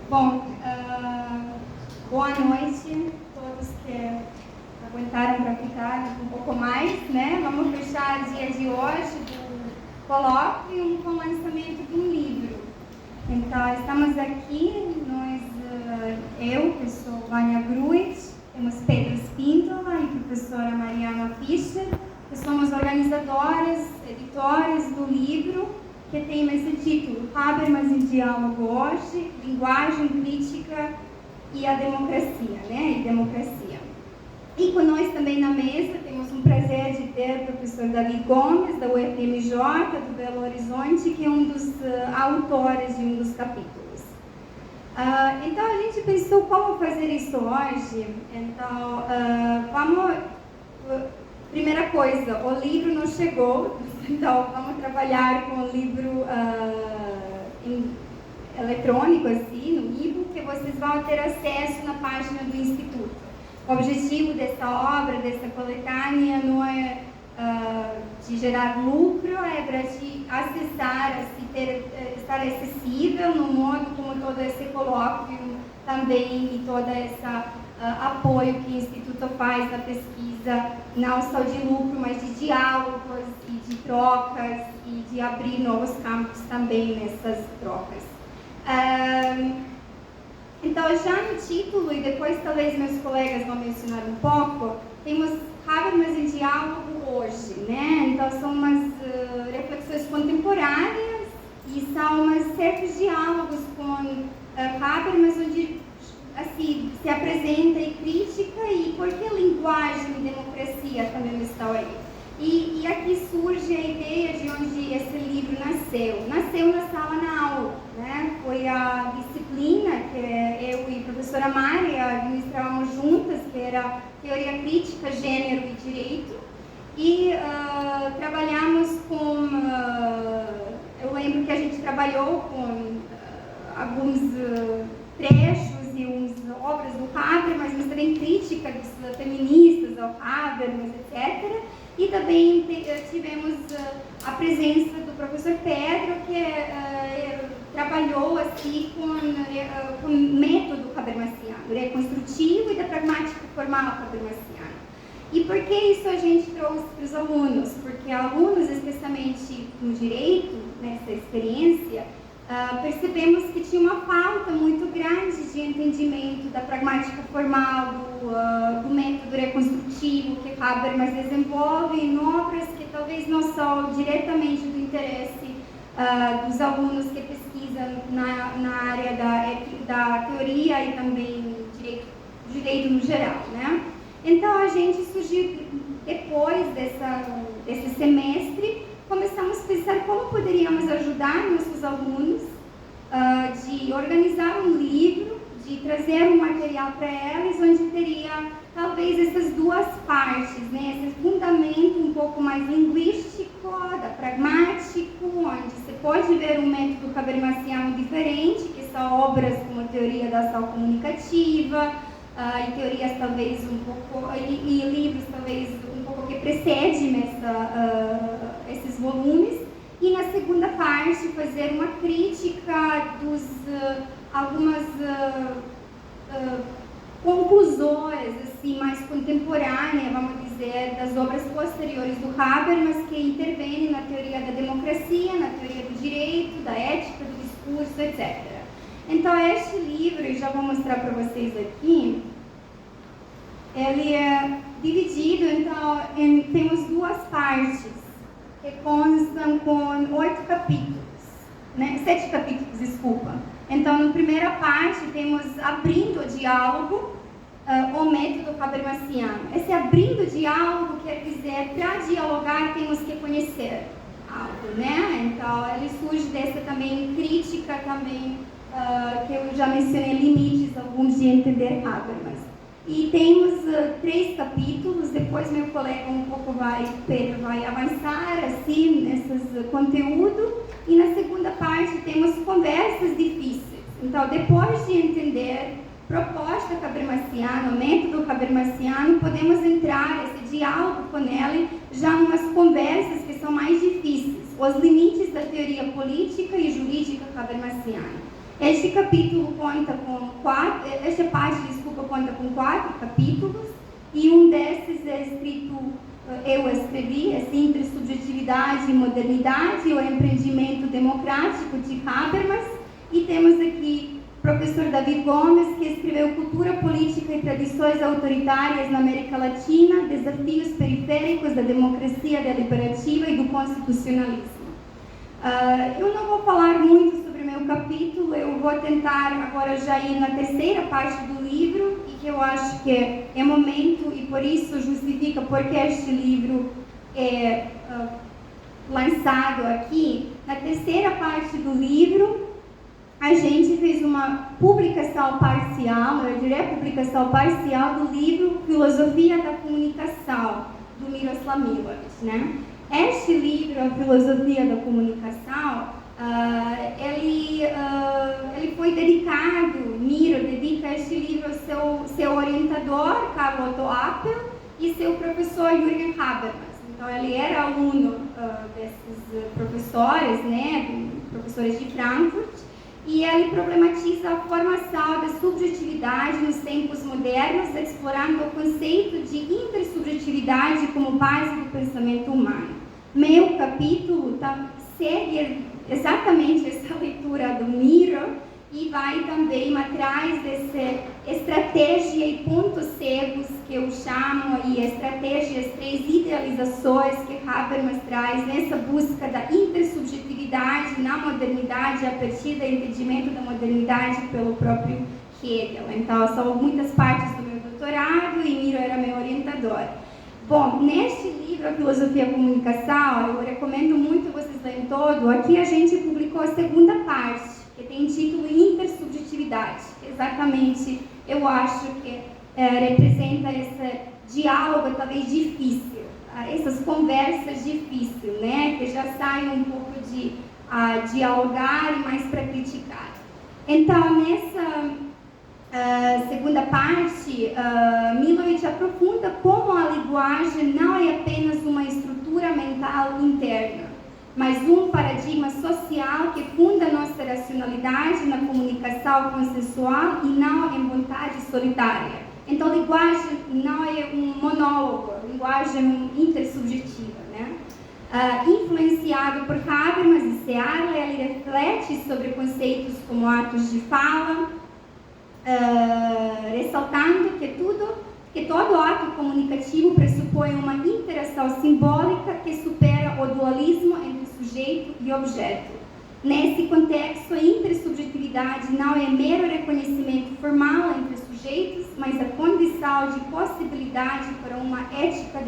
Bom, boa noite a todos que aguentaram para ficar um pouco mais, né? Vamos fechar o dia de hoje do colóquio com o lançamento de um livro. Então, estamos aqui, eu, que sou Vânia Gruitch, temos Pedro Spíndola e professora Mariana Fischer, que somos organizadoras, editoras do livro, que tem esse título, Habermas em Diálogo Hoje, Linguagem Crítica e a Democracia, né? E Democracia. E com nós também na mesa temos um prazer de ter o professor David Gomes, da UFMJ, do Belo Horizonte, que é um dos autores de um dos capítulos. Então, a gente pensou como fazer isso hoje. Então, primeira coisa, o livro não chegou, então vamos trabalhar com o livro eletrônico, assim, no e-book, que vocês vão ter acesso na página do Instituto. O objetivo dessa obra, dessa coletânea, não é de gerar lucro, é para te acessar, estar acessível no modo como todo esse colóquio também e todo esse apoio que o Instituto faz na pesquisa, não só de lucro, mas de diálogos e de trocas e de abrir novos campos também nessas trocas. Então, já no título, e depois talvez meus colegas vão mencionar um pouco, temos Habermas em Diálogo Hoje, né? Então, são umas reflexões contemporâneas e são umas certos diálogos com Habermas, onde assim, se apresenta e crítica e por que linguagem e democracia também estão aí. E aqui surge a ideia de onde esse livro nasceu. Nasceu na sala na aula, né? Foi a disciplina que eu e a professora Mari administrávamos juntas, que era Teoria Crítica, Gênero e Direito. E trabalhamos com... eu lembro que a gente trabalhou com alguns trechos e umas obras do Habermas, mas também crítica dos feministas ao Habermas, etc. E também tivemos a presença do professor Pedro, que trabalhou assim com o método habermasiano, reconstrutivo e da pragmática formal habermasiana. E por que isso a gente trouxe para os alunos? Porque alunos, especialmente no direito, nessa experiência, percebemos que tinha uma falta muito grande de entendimento da pragmática formal, do método reconstrutivo que Habermas desenvolve em obras que talvez não são diretamente do interesse dos alunos que pesquisam na área da teoria e também direito no geral, né? Então, a gente surgiu, depois desse semestre, começamos a pensar como poderíamos ajudar nossos alunos de organizar um livro, de trazer um material para eles, onde teria talvez essas duas partes, né? Esse fundamento um pouco mais linguístico, pragmático, onde você pode ver um método habermasiano diferente, que são obras como teoria da ação comunicativa, e teorias talvez um pouco, e livros talvez um pouco que precedem esses volumes, e na segunda parte fazer uma crítica dos algumas conclusões assim mais contemporâneas, vamos dizer, das obras posteriores do Habermas, que intervêm na teoria da democracia, na teoria do direito, da ética, do discurso, etc. Então, este livro, eu já vou mostrar para vocês aqui, ele é dividido, então, temos duas partes, que constam com 8 capítulos, né? 7 capítulos, desculpa. Então, na primeira parte, temos abrindo o diálogo, o método habermasiano. Esse abrindo o diálogo quer dizer, para dialogar, temos que conhecer algo, né? Então, ele surge dessa também crítica, também, que eu já mencionei, limites alguns de entender Habermas. E temos 3 capítulos, depois meu colega Pedro vai avançar assim, nesses conteúdo, e na segunda parte temos conversas difíceis. Então, depois de entender proposta habermasiana, método habermasiano, podemos entrar nesse diálogo com ele já em umas conversas que são mais difíceis, os limites da teoria política e jurídica habermasiana. Este capítulo conta com esta parte, conta com 4 capítulos, e um desses é escrito, eu escrevi, assim, entre subjetividade e modernidade, o empreendimento democrático de Habermas, e temos aqui o professor David Gomes, que escreveu Cultura Política e Tradições Autoritárias na América Latina, Desafios Periféricos da Democracia Deliberativa e do Constitucionalismo. Eu não vou falar muito sobre o meu capítulo, eu vou tentar agora já ir na terceira parte do livro, e que eu acho que é momento, e por isso justifica porque este livro é lançado aqui. Na terceira parte do livro, a gente fez uma publicação parcial, eu diria publicação parcial do livro Filosofia da Comunicação, do Miroslav Milovic, né? Este livro, A Filosofia da Comunicação, ele foi dedicado, Miro dedica este livro ao seu orientador, Karl Otto Appel, e seu professor Jürgen Habermas. Então, ele era aluno desses professores, né, professores de Frankfurt, e ele problematiza a formação da subjetividade nos tempos modernos, explorando o conceito de intersubjetividade como base do pensamento humano. Meu capítulo segue exatamente essa leitura do Miro e vai também atrás dessa estratégia e pontos cegos que eu chamo, e estratégias, 3 idealizações que Habermas traz nessa busca da intersubjetividade na modernidade, a partir do entendimento da modernidade pelo próprio Hegel. Então, são muitas partes do meu doutorado e Miro era meu orientador. Bom, neste livro, A Filosofia da Comunicação, eu recomendo muito vocês lerem todo. Aqui a gente publicou a segunda parte, que tem título Intersubjetividade. Exatamente, eu acho que representa esse diálogo talvez difícil, essas conversas difíceis, né? Que já saem um pouco de dialogar e mais para criticar. Então, nessa segunda parte, Milovic aprofunda como a linguagem não é apenas uma estrutura mental interna, mas um paradigma social que funda nossa racionalidade na comunicação consensual e não em vontade solitária. Então, linguagem não é um monólogo, linguagem intersubjetiva, né? Influenciado por Habermas e Searle, ele reflete sobre conceitos como atos de fala, ressaltando que todo ato comunicativo pressupõe uma interação simbólica que supera o dualismo entre sujeito e objeto. Nesse contexto, a intersubjetividade não é mero reconhecimento formal entre sujeitos, mas a condição de possibilidade para uma ética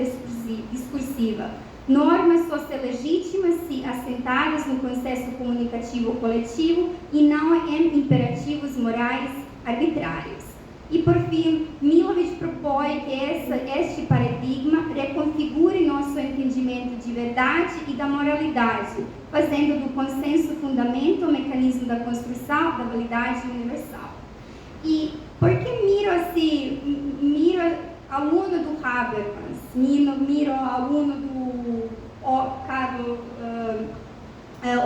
discursiva. Normas sociolegítimas se assentadas no processo comunicativo coletivo e não em imperativos morais arbitrários. E, por fim, Milovic propõe que este paradigma reconfigure nosso entendimento de verdade e da moralidade, fazendo do consenso fundamento o mecanismo da construção da validade universal. E por que Miro aluno do Habermas, Miro aluno do Karl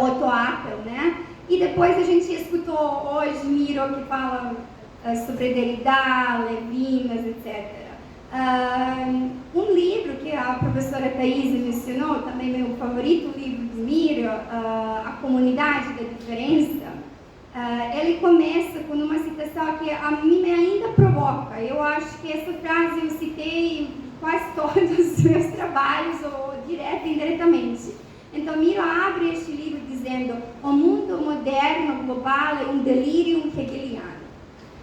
Otto Appel, né? E depois a gente escutou hoje Miro que fala sobre Derrida, Levinas, etc. Um livro que a professora Thaís mencionou, também meu favorito livro de Miro, A Comunidade da Diferença, ele começa com uma citação que a mim ainda provoca. Eu acho que essa frase eu citei em quase todos os meus trabalhos, ou direto e indiretamente. Então, Miro abre este livro dizendo: o mundo moderno global é um delírio hegeliano.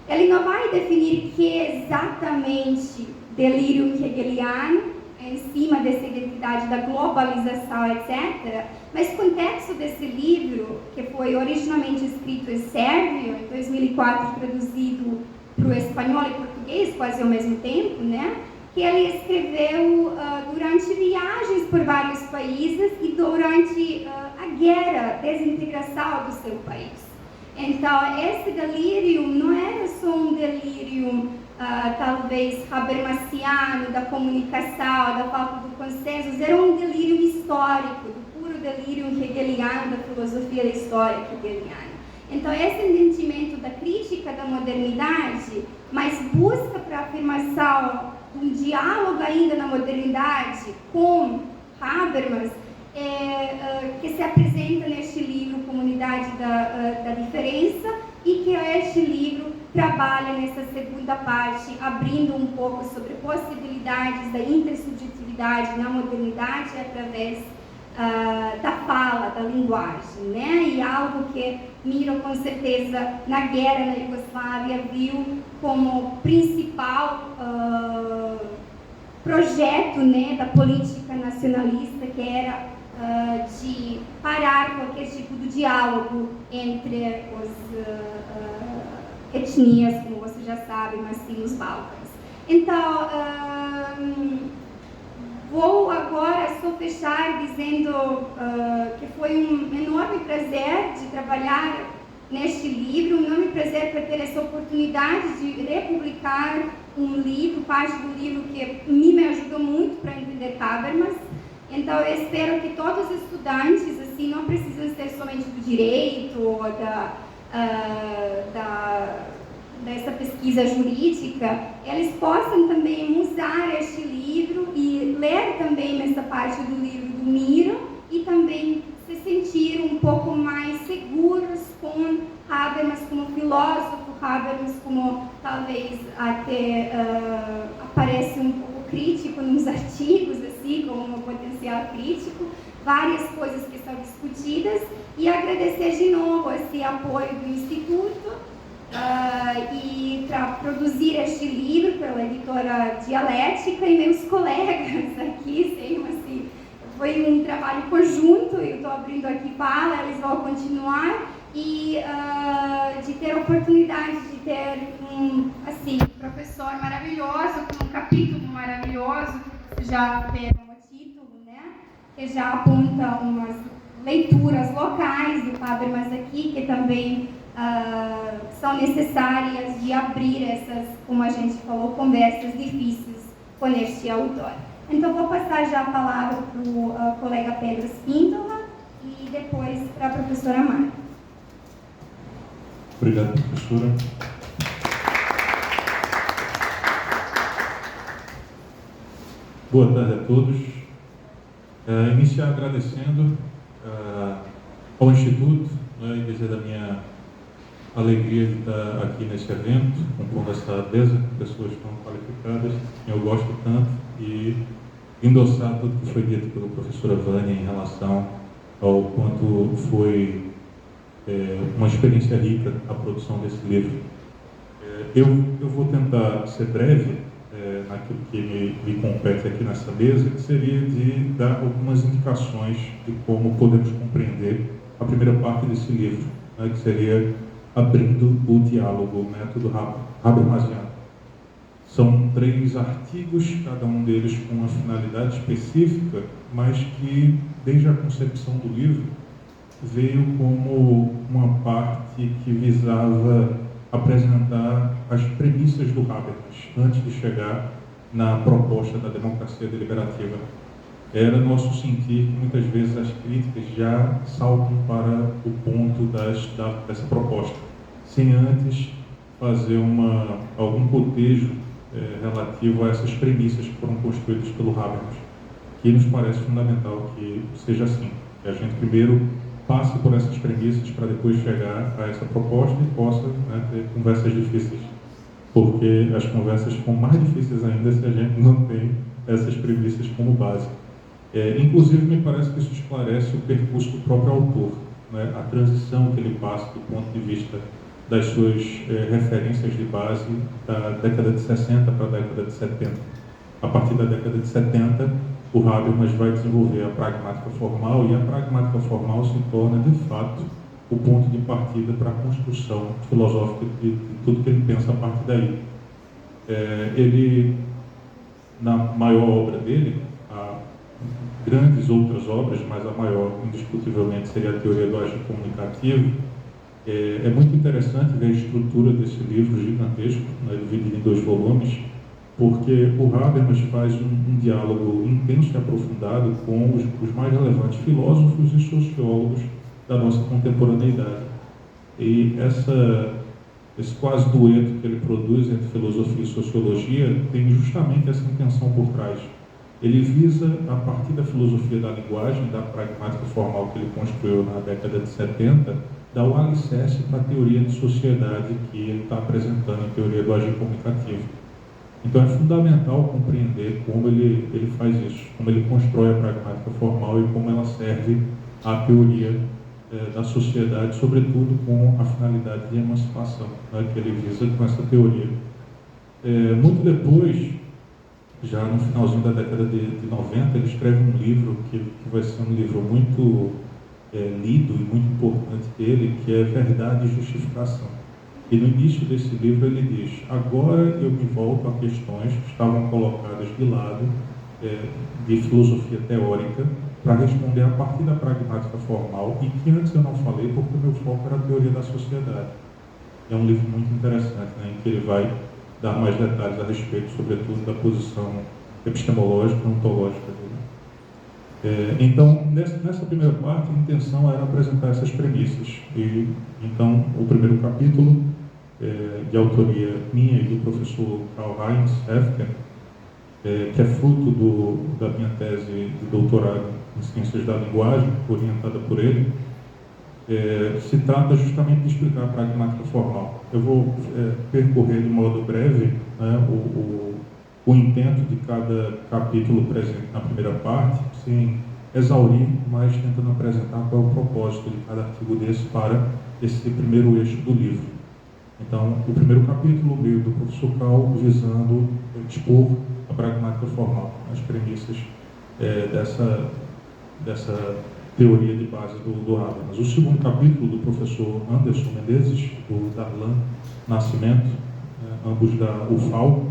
Ele não vai definir que é exatamente delírio hegeliano, em cima dessa identidade da globalização, etc. Mas o contexto desse livro, que foi originalmente escrito em sérvio, em 2004 traduzido para o espanhol e português quase ao mesmo tempo, né? Que ele escreveu durante viagens por vários países e durante a guerra, desintegração do seu país. Então, esse delírio não era só um delírio, talvez, habermasiano, da comunicação, da falta do consenso, era um delírio histórico, do puro delírio hegeliano, da filosofia da história hegeliana. Então, esse entendimento crítica da modernidade, mas busca para a afirmação de um diálogo ainda na modernidade com Habermas, que se apresenta neste livro Comunidade da Diferença, e que este livro trabalha nessa segunda parte, abrindo um pouco sobre possibilidades da intersubjetividade na modernidade através da fala, da linguagem, né? E algo que Miro, com certeza, na guerra na Iugoslávia, viu como principal projeto, né, da política nacionalista, que era de parar qualquer tipo de diálogo entre as etnias, como você já sabe, mas sim os Balcãs. Então, vou agora só fechar dizendo que foi um enorme prazer de trabalhar neste livro, um enorme prazer para ter essa oportunidade de republicar um livro, parte do livro que me ajudou muito para entender Habermas. Então, eu espero que todos os estudantes, assim, não precisam ser somente do direito ou dessa pesquisa jurídica, eles possam também usar este livro e ler também essa parte do livro do Miro e também se sentir um pouco mais seguros com Habermas como filósofo, Habermas como talvez até aparece um pouco crítico nos artigos, assim, como um potencial crítico, várias coisas que são discutidas, e agradecer de novo esse apoio do Instituto e para produzir este livro pela editora Dialética e meus colegas aqui, assim, foi um trabalho conjunto, eu estou abrindo aqui para, eles vão continuar, e de ter a oportunidade de ter um professor maravilhoso, com um capítulo maravilhoso, já viram o título, né? Que já aponta umas leituras locais do Habermas aqui, que também são necessárias de abrir essas, como a gente falou, conversas difíceis com este autor. Então, vou passar já a palavra para o colega Pedro Espíndola e depois para a professora Marta. Obrigado, professora. Boa tarde a todos. Iniciar agradecendo ao Instituto, né, e dizer da minha alegria de estar aqui nesse evento, compondo essa mesa com pessoas tão qualificadas, que eu gosto tanto, e endossar tudo que foi dito pela professora Vânia em relação ao quanto foi uma experiência rica a produção desse livro. Eu vou tentar ser breve naquilo que me compete aqui nessa mesa, que seria de dar algumas indicações de como podemos compreender a primeira parte desse livro, né, que seria abrindo o diálogo, o método Habermasiano. São 3 artigos, cada um deles com uma finalidade específica, mas que, desde a concepção do livro, veio como uma parte que visava apresentar as premissas do Habermas, antes de chegar na proposta da democracia deliberativa. Era nosso sentir que muitas vezes as críticas já saltam para o ponto dessa proposta, sem antes fazer algum cotejo relativo a essas premissas que foram construídas pelo Habermas, que nos parece fundamental que seja assim, que a gente primeiro passe por essas premissas para depois chegar a essa proposta e possa, né, ter conversas difíceis, porque as conversas ficam mais difíceis ainda se a gente não tem essas premissas como base. Inclusive, me parece que isso esclarece o percurso do próprio autor, né, a transição que ele passa do ponto de vista das suas referências de base da década de 60 para a década de 70. A partir da década de 70, o Habermas vai desenvolver a pragmática formal, e a pragmática formal se torna, de fato, o ponto de partida para a construção filosófica de tudo que ele pensa a partir daí. Ele, na maior obra dele, há grandes outras obras, mas a maior, indiscutivelmente, seria a Teoria do Agir Comunicativo. É muito interessante ver a estrutura desse livro gigantesco, né, dividido em 2 volumes, porque o Habermas faz um diálogo intenso e aprofundado com os mais relevantes filósofos e sociólogos da nossa contemporaneidade. E esse quase dueto que ele produz entre filosofia e sociologia tem justamente essa intenção por trás. Ele visa, a partir da filosofia da linguagem, da pragmática formal que ele construiu na década de 70, dar o alicerce para a teoria de sociedade que ele está apresentando, a teoria do agir comunicativo. Então é fundamental compreender como ele faz isso, como ele constrói a pragmática formal e como ela serve à teoria da sociedade, sobretudo com a finalidade de emancipação, né, que ele visa com essa teoria. Muito depois, já no finalzinho da década de 90, ele escreve um livro que vai ser um livro muito lido e muito importante dele, que é Verdade e Justificação. E no início desse livro ele diz: agora eu me volto a questões que estavam colocadas de lado de filosofia teórica para responder a partir da pragmática formal e que antes eu não falei porque o meu foco era a teoria da sociedade. É um livro muito interessante, né, em que ele vai dar mais detalhes a respeito, sobretudo, da posição epistemológica e ontológica dele. Então, nessa primeira parte, a intenção era apresentar essas premissas. E, então, o primeiro capítulo, de autoria minha e do professor Karl-Heinz Hefken, que é fruto da minha tese de doutorado em Ciências da Linguagem, orientada por ele, se trata justamente de explicar a pragmática formal. Eu vou percorrer de modo breve, né, o intento de cada capítulo presente na primeira parte, sem exaurir, mas tentando apresentar qual é o propósito de cada artigo desse para esse primeiro eixo do livro. Então, o primeiro capítulo veio do professor Karl visando expor a pragmática formal, as premissas dessa teoria de base do Habermas. O segundo capítulo do professor Anderson Menezes, do Darlan Nascimento, ambos da UFAL,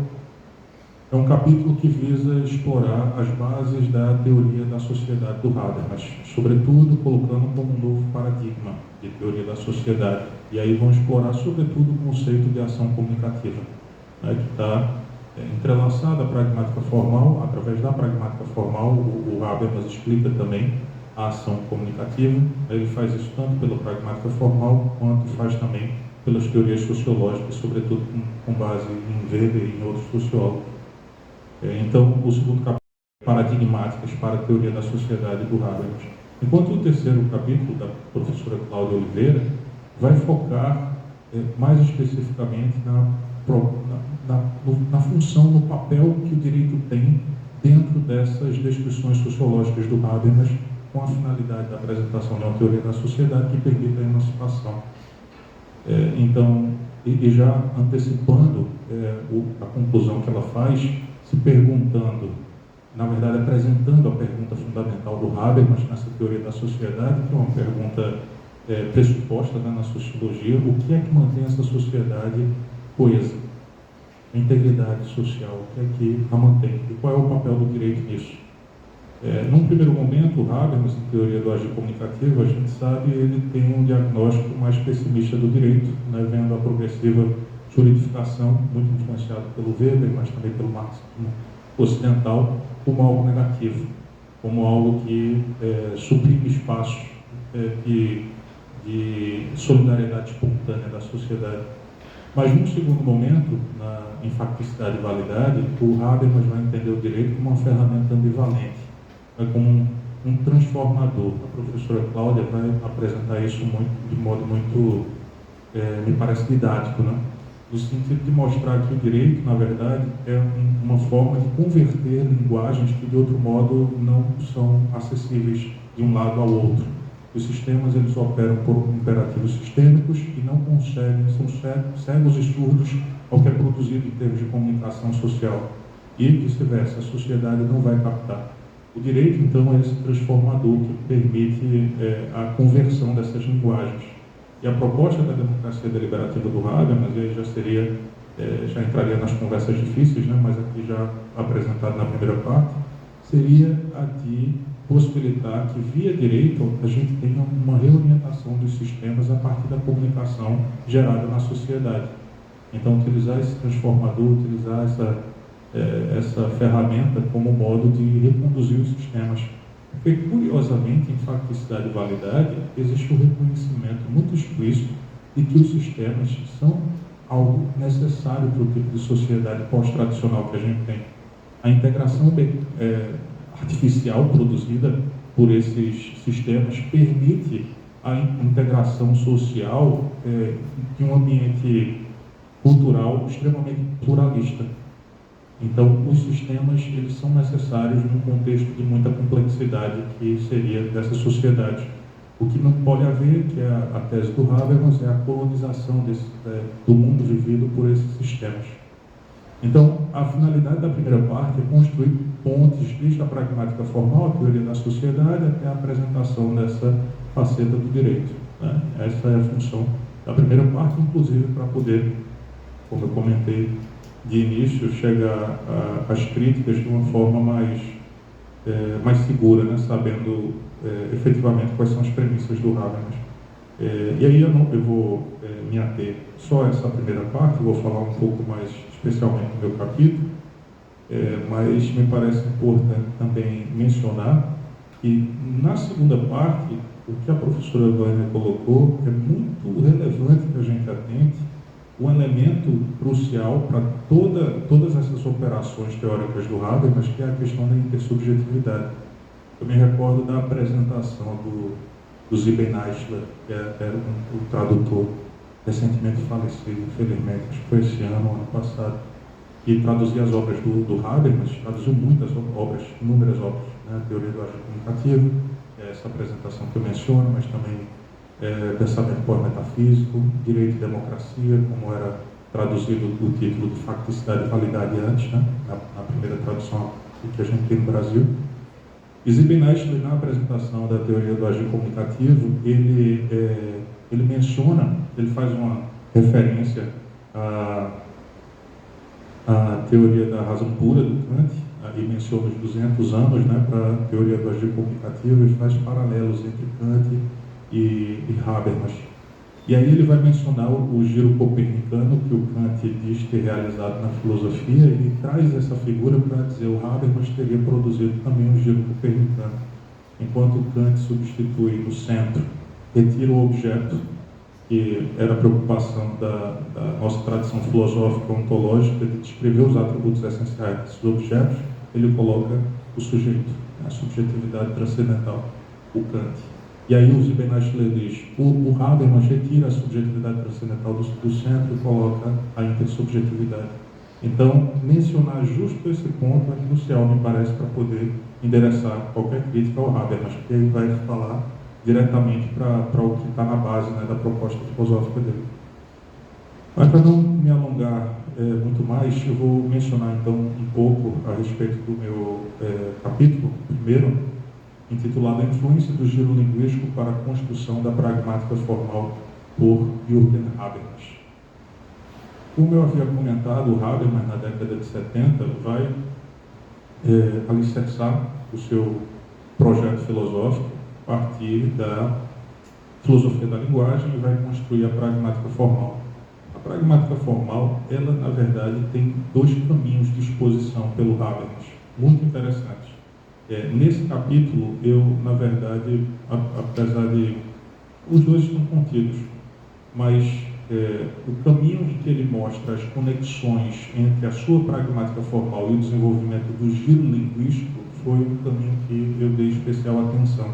é um capítulo que visa explorar as bases da teoria da sociedade do Habermas, sobretudo colocando como um novo paradigma de teoria da sociedade. E aí vão explorar sobretudo o conceito de ação comunicativa, né, que está entrelaçado à pragmática formal. Através da pragmática formal, o Habermas explica também a ação comunicativa. Ele faz isso tanto pela pragmática formal, quanto faz também pelas teorias sociológicas, sobretudo com base em Weber e em outros sociólogos. Então, o segundo capítulo é Paradigmáticas para a Teoria da Sociedade do Habermas. Enquanto o terceiro capítulo, da professora Cláudia Oliveira, vai focar mais especificamente na função, no papel que o direito tem dentro dessas descrições sociológicas do Habermas, com a finalidade da apresentação de uma teoria da sociedade que permita a emancipação. Então, e já antecipando a conclusão que ela faz, se perguntando, na verdade apresentando a pergunta fundamental do Habermas nessa teoria da sociedade, que é uma pergunta pressuposta, né, na sociologia: o que é que mantém essa sociedade coesa? A integridade social, o que é que a mantém? E qual é o papel do direito nisso? Num primeiro momento, o Habermas, em teoria do agir comunicativo, a gente sabe, ele tem um diagnóstico mais pessimista do direito, né, vendo a progressiva juridificação, muito influenciado pelo Weber, mas também pelo marxismo ocidental, como algo negativo, como algo que suprime espaços de solidariedade espontânea da sociedade. Mas, num segundo momento, em facticidade e validade, o Habermas vai entender o direito como uma ferramenta ambivalente, como um transformador. A professora Cláudia vai apresentar isso de modo muito, me parece, didático, né? No sentido de mostrar que o direito, na verdade, é uma forma de converter linguagens que, de outro modo, não são acessíveis de um lado ao outro. Os sistemas, eles operam por imperativos sistêmicos e não conseguem, são cegos e surdos ao que é produzido em termos de comunicação social. E vice-versa, a sociedade não vai captar. O direito, então, é esse transformador que permite a conversão dessas linguagens. E a proposta da democracia deliberativa do Habermas, aí já entraria nas conversas difíceis, né, mas aqui já apresentado na primeira parte, seria a de possibilitar que, via direito, a gente tenha uma reorientação dos sistemas a partir da comunicação gerada na sociedade. Então, utilizar esse transformador, utilizar essa ferramenta como modo de reconduzir os sistemas. Porque, curiosamente, em facticidade e validade, existe um reconhecimento muito explícito de que os sistemas são algo necessário para o tipo de sociedade pós-tradicional que a gente tem. A integração artificial produzida por esses sistemas permite a integração social de um ambiente cultural extremamente pluralista. Então, os sistemas eles são necessários num contexto de muita complexidade que seria dessa sociedade. O que não pode haver, que é a tese do Habermas, é a colonização do mundo vivido por esses sistemas. Então, a finalidade da primeira parte é construir pontes desde a pragmática formal, a teoria da sociedade, até a apresentação dessa faceta do direito, né? Essa é a função da primeira parte, inclusive para poder, como eu comentei de início, chegar às críticas de uma forma mais segura, né? Sabendo efetivamente quais são as premissas do Habermas. E aí eu vou me ater só a essa primeira parte, vou falar um pouco mais especialmente do meu capítulo, mas me parece importante também mencionar que na segunda parte, o que a professora Vânia colocou é muito relevante que a gente atente, um elemento crucial para todas essas operações teóricas do Habermas, que é a questão da intersubjetividade. Eu me recordo da apresentação do Zibben Eichler, que era o tradutor recentemente falecido, infelizmente, acho que foi esse ano passado, que traduzia as obras do Habermas, traduziu muitas obras, inúmeras obras, né? Teoria do agir comunicativo, essa apresentação que eu menciono, mas também pensamento pós-metafísico, direito e democracia, como era traduzido o título de facticidade e validade antes, né? na primeira tradução que a gente tem no Brasil. E Zibben Eichler, na apresentação da teoria do agir comunicativo, ele menciona, ele faz uma referência à teoria da razão pura do Kant, e menciona os 200 anos, né, para a teoria do agir comunicativo, e faz paralelos entre Kant e Habermas. E aí ele vai mencionar o giro copernicano que o Kant diz ter realizado na filosofia, e ele traz essa figura para dizer que o Habermas teria produzido também um giro copernicano. Enquanto o Kant substitui no centro, retira o objeto, que era a preocupação da nossa tradição filosófica ontológica de descrever os atributos essenciais desses objetos, ele coloca o sujeito, a subjetividade transcendental, o Kant. E aí o Zibben Eichler diz, o Habermas retira a subjetividade transcendental do centro e coloca a intersubjetividade. Então, mencionar justo esse ponto é crucial, me parece, para poder endereçar qualquer crítica ao Habermas, porque ele vai falar diretamente para o que está na base, né, da proposta filosófica dele. Mas para não me alongar muito mais, eu vou mencionar então um pouco a respeito do meu capítulo, primeiro, intitulado A Influência do Giro Linguístico para a Construção da Pragmática Formal, por Jürgen Habermas. Como eu havia comentado, o Habermas, na década de 70, vai alicerçar o seu projeto filosófico a partir da filosofia da linguagem e vai construir a pragmática formal. A pragmática formal, ela, na verdade, tem dois caminhos de exposição pelo Habermas, muito interessantes. Nesse capítulo, eu, na verdade, apesar de... os dois estão contidos, mas o caminho em que ele mostra as conexões entre a sua pragmática formal e o desenvolvimento do giro linguístico foi um caminho que eu dei especial atenção,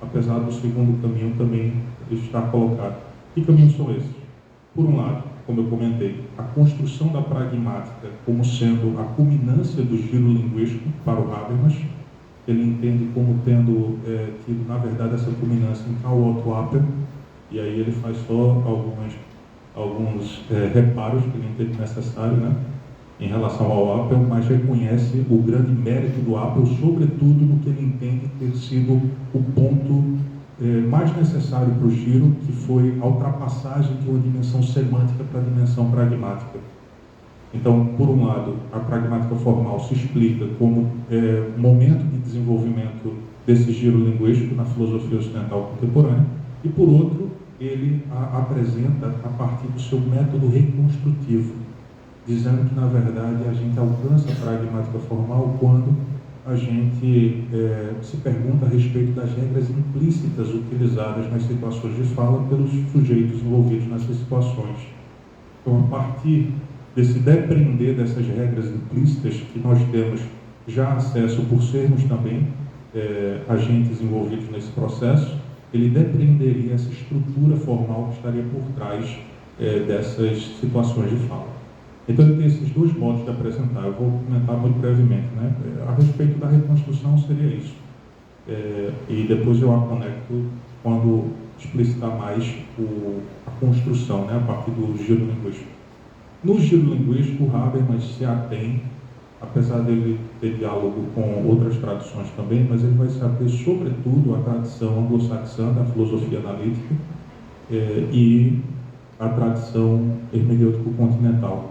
apesar do segundo caminho também estar colocado. Que caminhos são esses? Por um lado, como eu comentei, a construção da pragmática como sendo a culminância do giro linguístico para o Habermas. Ele entende como tendo tido, na verdade, essa culminância em Karl Otto Appel, e aí ele faz só alguns reparos que ele entende necessário, né, em relação ao Appel, mas reconhece o grande mérito do Appel, sobretudo no que ele entende ter sido o ponto mais necessário para o giro, que foi a ultrapassagem de uma dimensão semântica para a dimensão pragmática. Então, por um lado, a pragmática formal se explica como um momento de desenvolvimento desse giro linguístico na filosofia ocidental contemporânea, e por outro, ele a apresenta a partir do seu método reconstrutivo, dizendo que, na verdade, a gente alcança a pragmática formal quando a gente se pergunta a respeito das regras implícitas utilizadas nas situações de fala pelos sujeitos envolvidos nessas situações. Então, a partir desse depreender dessas regras implícitas que nós temos já acesso por sermos também agentes envolvidos nesse processo, ele depreenderia essa estrutura formal que estaria por trás dessas situações de fala. Então, ele tem esses dois modos de apresentar. Eu vou comentar muito brevemente, né? A respeito da reconstrução seria isso. E depois eu a conecto quando explicitar mais a construção, né? A partir do giro linguístico. No giro linguístico, o Habermas se atém, apesar dele ter diálogo com outras tradições também, mas ele vai se ater sobretudo à tradição anglo-saxã da filosofia analítica e à tradição hermenêutico-continental.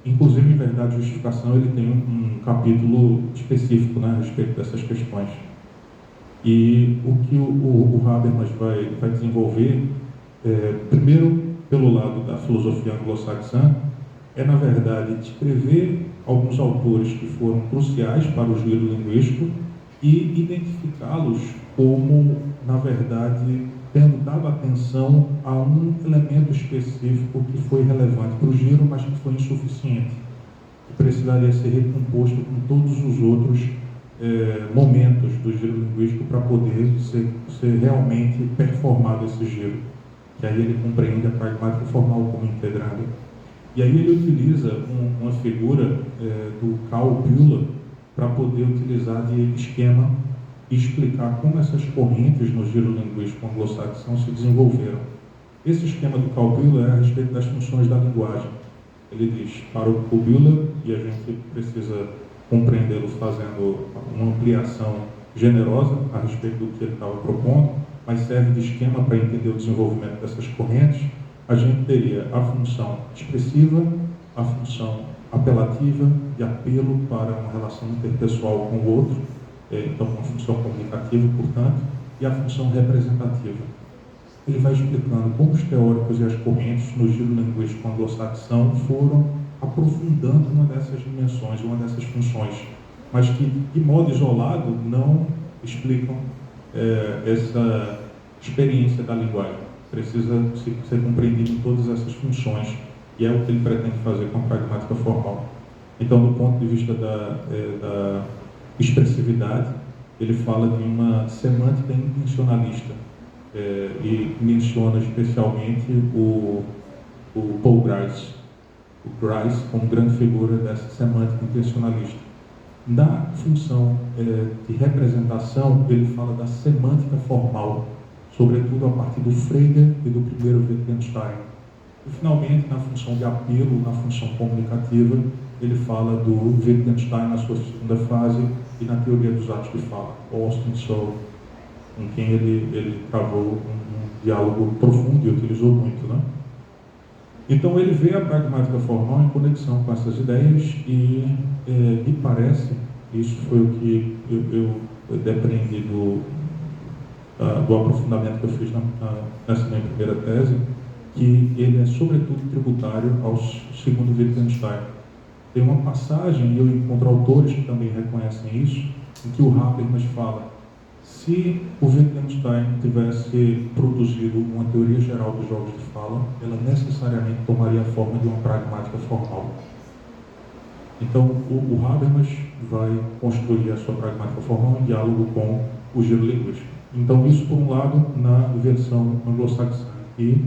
Inclusive, em Verdade e Justificação, ele tem um capítulo específico, né, a respeito dessas questões. E o que o Habermas vai desenvolver, primeiro, pelo lado da filosofia anglo-saxã, na verdade, descrever alguns autores que foram cruciais para o giro linguístico e identificá-los como, na verdade, tendo dado atenção a um elemento específico que foi relevante para o giro, mas que foi insuficiente, que precisaria ser recomposto com todos os outros momentos do giro linguístico para poder ser realmente performado esse giro. Que aí ele compreende a pragmática formal como integrada. E aí ele utiliza uma figura do Karl Bühler para poder utilizar de esquema e explicar como essas correntes no giro linguístico anglo-saxão se desenvolveram. Esse esquema do Karl Bühler é a respeito das funções da linguagem. Ele diz, para o Bühler, e a gente precisa compreendê-lo fazendo uma ampliação generosa a respeito do que ele estava propondo, mas serve de esquema para entender o desenvolvimento dessas correntes. A gente teria a função expressiva, a função apelativa, de apelo para uma relação interpessoal com o outro, então uma função comunicativa, portanto, e a função representativa. Ele vai explicando como os teóricos e as correntes no giro linguístico anglo-saxão foram aprofundando uma dessas dimensões, uma dessas funções, mas que, de modo isolado, não explicam essa experiência da linguagem. Precisa ser compreendido em todas essas funções, e é o que ele pretende fazer com a pragmática formal. Então, do ponto de vista da expressividade, ele fala de uma semântica intencionalista, e menciona especialmente o Paul Grice, como grande figura dessa semântica intencionalista. Na função de representação, ele fala da semântica formal, sobretudo a partir do Frege e do primeiro Wittgenstein. E, finalmente, na função de apelo, na função comunicativa, ele fala do Wittgenstein na sua segunda fase e na teoria dos atos de fala, Austin Searle, com quem ele travou um diálogo profundo e utilizou muito, né? Então, ele vê a pragmática formal em conexão com essas ideias e me parece, isso foi o que eu depreendi do aprofundamento que eu fiz nessa minha primeira tese, que ele é sobretudo tributário ao segundo Wittgenstein. Tem uma passagem, e eu encontro autores que também reconhecem isso, em que o Habermas fala: se o Wittgenstein tivesse produzido uma teoria geral dos jogos de fala, ela necessariamente tomaria a forma de uma pragmática formal. Então, o Habermas vai construir a sua pragmática formal em diálogo com o giro linguístico. Então, isso, por um lado, na versão anglo-saxã. E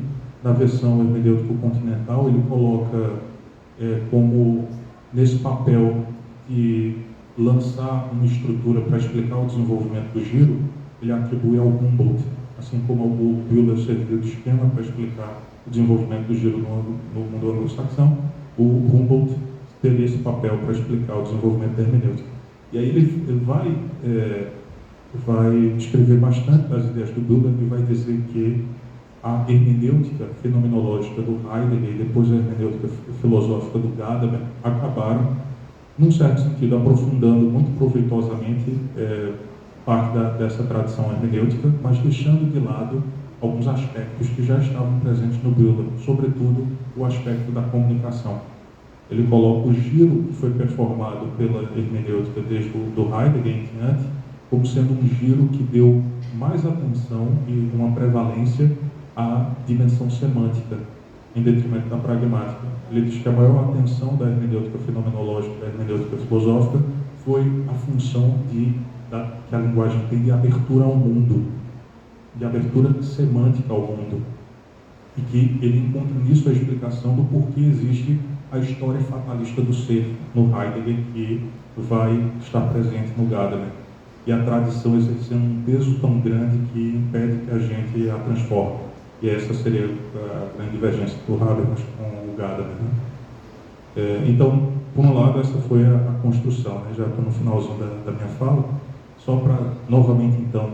na versão hermenêutico-continental, ele coloca como nesse papel de lançar uma estrutura para explicar o desenvolvimento do giro, ele atribui ao Humboldt, assim como o Bühler serviu de esquema para explicar o desenvolvimento do giro no mundo anglo-saxão, o Humboldt teria esse papel para explicar o desenvolvimento da hermenêutica. E aí ele vai descrever bastante das ideias do Bühler e vai dizer que a hermenêutica fenomenológica do Heidegger e depois a hermenêutica filosófica do Gadamer acabaram, num certo sentido, aprofundando muito proveitosamente parte dessa tradição hermenêutica, mas deixando de lado alguns aspectos que já estavam presentes no Bühler, sobretudo o aspecto da comunicação. Ele coloca o giro que foi performado pela hermenêutica desde do Heidegger em diante como sendo um giro que deu mais atenção e uma prevalência a dimensão semântica em detrimento da pragmática. Ele diz que a maior atenção da hermenêutica fenomenológica e da hermenêutica filosófica foi a função que a linguagem tem de abertura ao mundo, de abertura semântica ao mundo, e que ele encontra nisso a explicação do porquê existe a história fatalista do ser no Heidegger, que vai estar presente no Gadamer, e a tradição exercendo um peso tão grande que impede que a gente a transforme. E essa seria a grande divergência do Habermas com o Gadamer, né? Então, por um lado, essa foi a construção, né? Já estou no finalzinho da minha fala, só para novamente então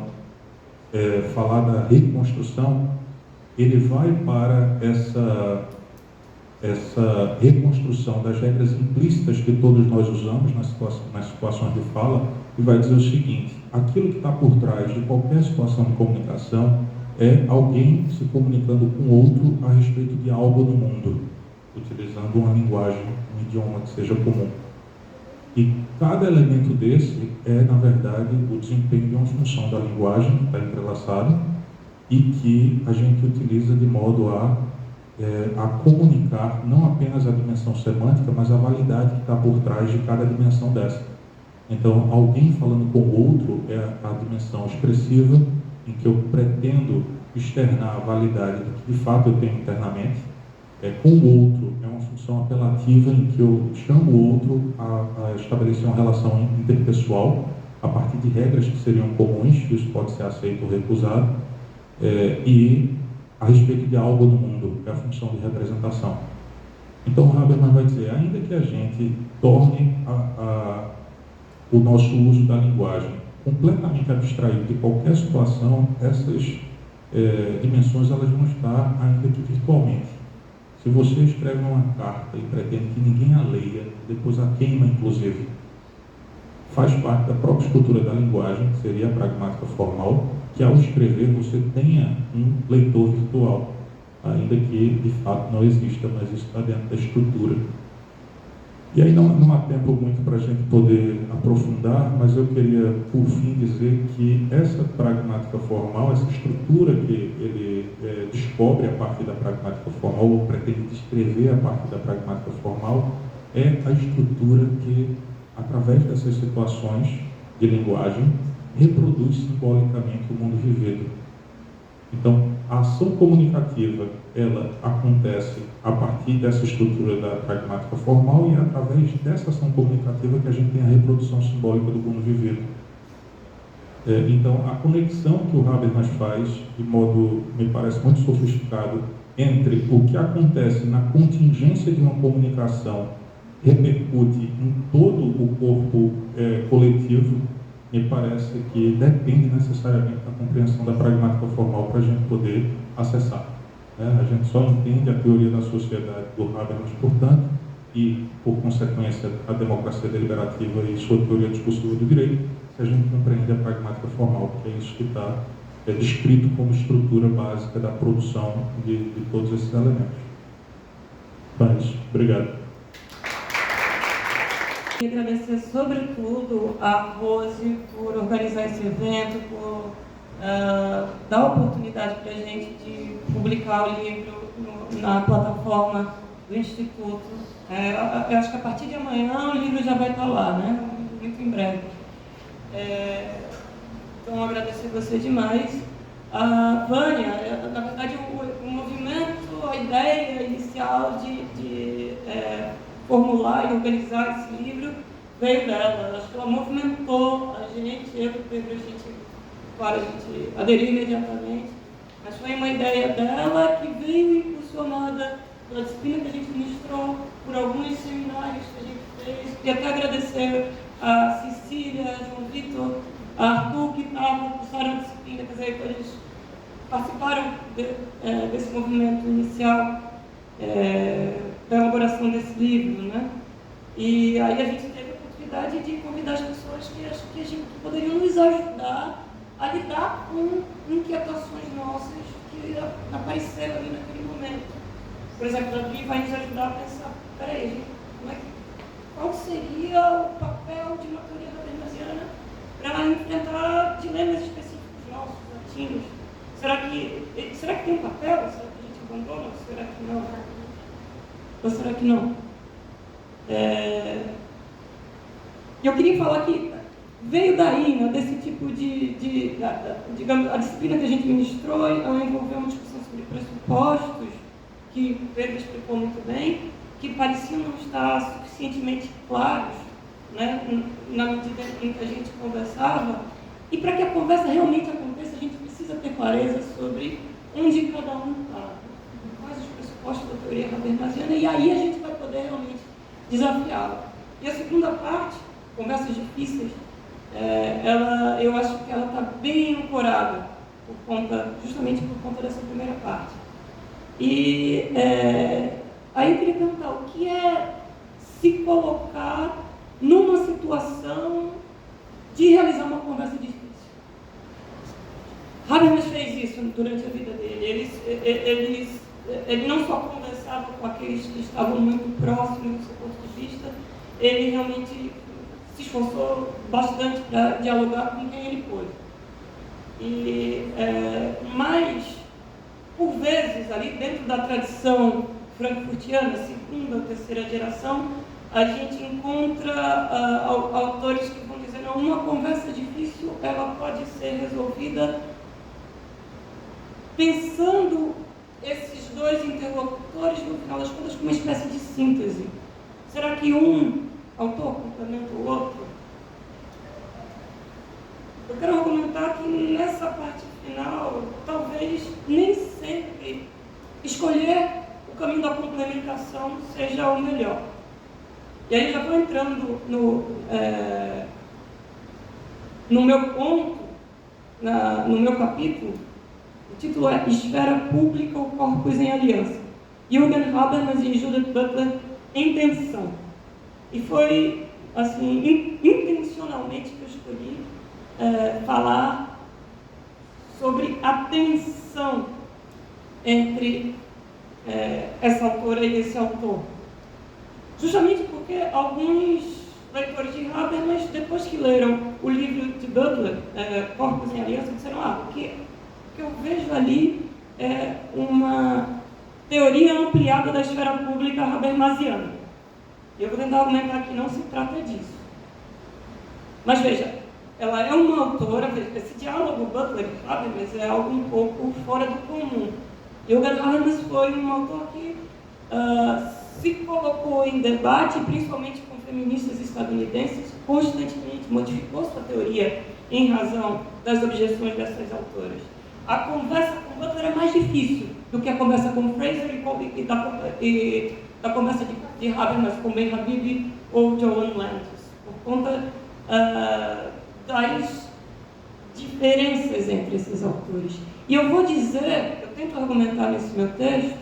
falar da reconstrução. Ele vai para essa reconstrução das regras implícitas que todos nós usamos nas situações de fala, e vai dizer o seguinte: aquilo que está por trás de qualquer situação de comunicação é alguém se comunicando com outro a respeito de algo no mundo, utilizando uma linguagem, um idioma que seja comum. E cada elemento desse é, na verdade, o desempenho de uma função da linguagem que está entrelaçada e que a gente utiliza de modo a comunicar não apenas a dimensão semântica, mas a validade que está por trás de cada dimensão dessa. Então, alguém falando com o outro é a dimensão expressiva, em que eu pretendo externar a validade do que de fato eu tenho internamente. Com o outro é uma função apelativa, em que eu chamo o outro a estabelecer uma relação interpessoal a partir de regras que seriam comuns, isso pode ser aceito ou recusado, e a respeito de algo no mundo, é a função de representação. Então Habermas vai dizer, ainda que a gente torne o nosso uso da linguagem completamente abstraído de qualquer situação, essas dimensões elas vão estar ainda que virtualmente. Se você escreve uma carta e pretende que ninguém a leia, depois a queima inclusive, faz parte da própria estrutura da linguagem, que seria a pragmática formal, que ao escrever você tenha um leitor virtual, ainda que de fato não exista, mas isso está dentro da estrutura. E aí não há tempo muito para a gente poder aprofundar, mas eu queria, por fim, dizer que essa pragmática formal, essa estrutura que ele descobre a partir da pragmática formal, ou pretende descrever a partir da pragmática formal, é a estrutura que, através dessas situações de linguagem, reproduz simbolicamente o mundo vivido. Então, a ação comunicativa, ela acontece a partir dessa estrutura da pragmática formal, e é através dessa ação comunicativa que a gente tem a reprodução simbólica do mundo vivido. Então, a conexão que o Habermas faz, de modo, me parece, muito sofisticado, entre o que acontece na contingência de uma comunicação repercute em todo o corpo coletivo, me parece que depende necessariamente da compreensão da pragmática formal para a gente poder acessar. A gente só entende a teoria da sociedade do Habermas, portanto, e, por consequência, a democracia deliberativa e sua teoria discursiva do direito, se a gente compreende a pragmática formal, que é isso que está descrito como estrutura básica da produção de todos esses elementos. Então é isso. Obrigado. E agradecer, sobretudo, a Rose por organizar esse evento, por dar a oportunidade para a gente de publicar o livro na plataforma do Instituto. Eu acho que a partir de amanhã o livro já vai estar lá, né? Muito em breve. Então, agradecer você demais. A Vânia, na verdade, o movimento, a ideia inicial de formular e organizar esse livro veio dela. Acho que ela movimentou a gente, eu e o Pedro, a gente aderiu imediatamente, mas foi uma ideia dela que veio impulsionada pela disciplina que a gente ministrou, por alguns seminários que a gente fez. Queria até agradecer a Cecília, João Vitor, a Arthur, que cursaram a disciplina, quer dizer, eles participaram desse movimento inicial da elaboração desse livro, né? E aí a gente teve a oportunidade de convidar as pessoas que poderiam nos ajudar a lidar com inquietações nossas que apareceram ali naquele momento. Por exemplo, a Davi vai nos ajudar a pensar, peraí, qual seria o papel de uma teoria habermasiana para enfrentar dilemas específicos nossos, latinos? será que tem um papel? Será que a gente abandona? Ou será que não? Ou será que não? Eu queria falar que veio daí, né, desse tipo digamos, a disciplina que a gente ministrou, ela envolveu uma discussão sobre pressupostos, que Pedro explicou muito bem, que pareciam não estar suficientemente claros, né, na medida em que a gente conversava. E para que a conversa realmente aconteça, a gente precisa ter clareza sobre onde cada um está, quais os pressupostos da teoria habermasiana, e aí a gente vai poder realmente desafiá-la. E a segunda parte, conversas difíceis, eu acho que ela está bem ancorada, justamente por conta dessa primeira parte. E aí eu queria perguntar, o que é se colocar numa situação de realizar uma conversa difícil? Habermas fez isso durante a vida dele. Ele não só conversava com aqueles que estavam muito próximos do seu ponto de vista, ele realmente se esforçou bastante para dialogar com quem ele pôde. Mas, por vezes, ali dentro da tradição frankfurtiana, segunda ou terceira geração, a gente encontra autores que vão dizer, não, uma conversa difícil, ela pode ser resolvida pensando esses dois interlocutores, no final das contas, como uma espécie de síntese. Será que um autor complementa o outro? Eu quero argumentar que nessa parte final, talvez nem sempre escolher o caminho da complementação seja o melhor. E aí já estou entrando no meu ponto, no meu capítulo. O título é Esfera Pública ou Corpus em Aliança. Jürgen Habermas e Judith Butler em tensão. E foi, assim, intencionalmente que eu escolhi falar sobre a tensão entre essa autora e esse autor. Justamente porque alguns leitores de Habermas, depois que leram o livro de Butler, Corpus em Aliança, disseram, o que eu vejo ali é uma teoria ampliada da esfera pública habermasiana. E eu vou tentar argumentar que não se trata disso. Mas veja, ela é uma autora, esse diálogo Butler e Habermas é algo um pouco fora do comum. Jürgen Habermas foi um autor que se colocou em debate, principalmente com feministas estadunidenses, constantemente modificou sua teoria em razão das objeções dessas autoras. A conversa com Butler é mais difícil do que a conversa com Fraser e da conversa de Habermas com Ben Habib ou Joan Landis, por conta das diferenças entre esses autores. E eu vou dizer, eu tento argumentar nesse meu texto,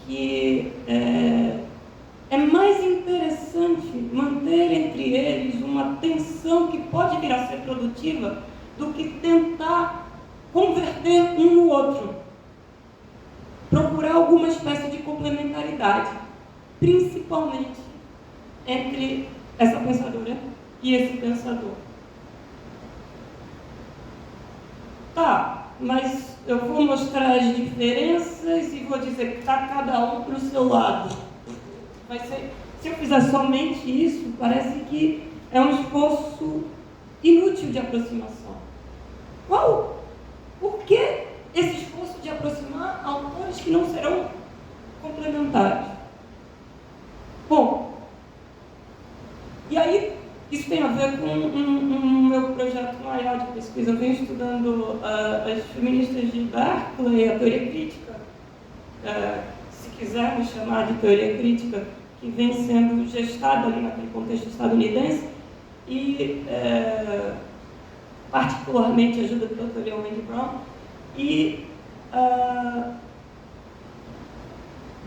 que é mais interessante manter entre eles uma tensão que pode vir a ser produtiva do que tentar converter um no outro. Procurar alguma espécie de complementaridade, principalmente entre essa pensadora e esse pensador. Tá, mas eu vou mostrar as diferenças e vou dizer que está cada um para o seu lado. Se eu fizer somente isso, parece que é um esforço inútil de aproximação. Por que esse esforço de aproximar autores que não serão complementares? Bom, e aí isso tem a ver com um meu projeto maior de pesquisa. Eu venho estudando as feministas de Berkeley, a teoria crítica, se quisermos chamar de teoria crítica, que vem sendo gestada ali naquele contexto estadunidense, e particularmente a Judith Butler e a Wendy Brown. E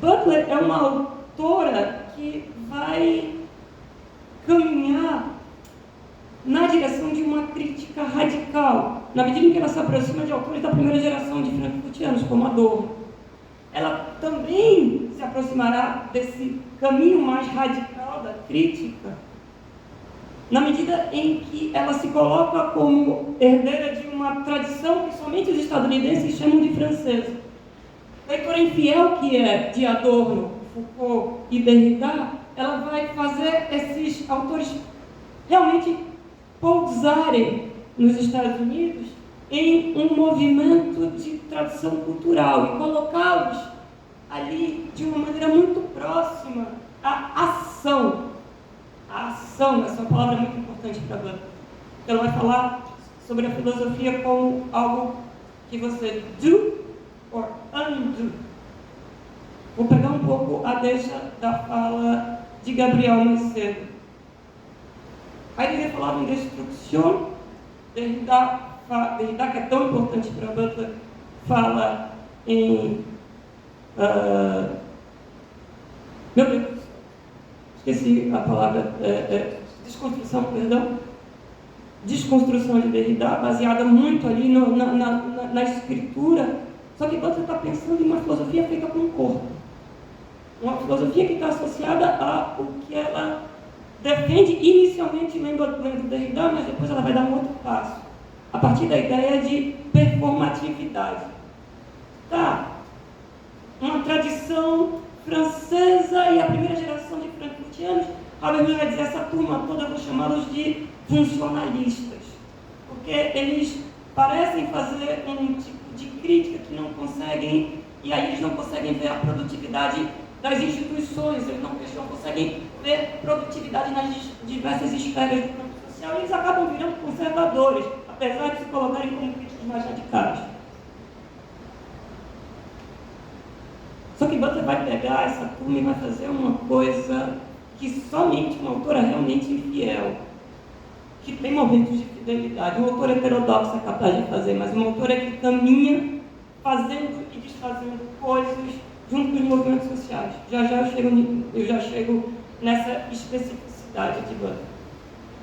Butler é uma autora que vai caminhar na direção de uma crítica radical, na medida em que ela se aproxima de autores da primeira geração de frankfurtianos, como Adorno. Ela também se aproximará desse caminho mais radical da crítica na medida em que ela se coloca como herdeira de uma tradição que somente os estadunidenses chamam de francesa. Leitora infiel que é de Adorno, Foucault e Derrida, ela vai fazer esses autores realmente pousarem nos Estados Unidos em um movimento de tradição cultural e colocá-los ali de uma maneira muito próxima à ação. A ação, essa é uma palavra muito importante para a Butler. Ela vai falar sobre a filosofia como algo que você do or undo. Vou pegar um pouco a deixa da fala de Gabriel mais cedo. Heidegger falava em destruição, Derrida, que é tão importante para Butler, fala em... meu Deus, esqueci a palavra, desconstrução, perdão. Desconstrução de Derrida, baseada muito ali na escritura. Só que Butler está pensando em uma filosofia feita com o corpo. Uma filosofia que está associada ao que ela defende inicialmente lendo Derrida, mas depois ela vai dar um outro passo. A partir da ideia de performatividade. Tá, uma tradição francesa e a primeira geração de frankfurtianos, Habermas vai dizer, essa turma toda, eu vou chamá-los de funcionalistas, porque eles parecem fazer um tipo de crítica que não conseguem, e aí eles não conseguem ver a produtividade das instituições, eles não conseguem ver produtividade nas diversas esferas do campo social, e eles acabam virando conservadores, apesar de se colocarem como críticos mais radicais. Só que Butler vai pegar essa turma e vai fazer uma coisa que somente uma autora realmente infiel, que tem momentos de fidelidade, uma autora heterodoxa é capaz de fazer, mas uma autora que caminha fazendo e desfazendo coisas junto com os movimentos sociais. Já eu chego nessa especificidade de Butler.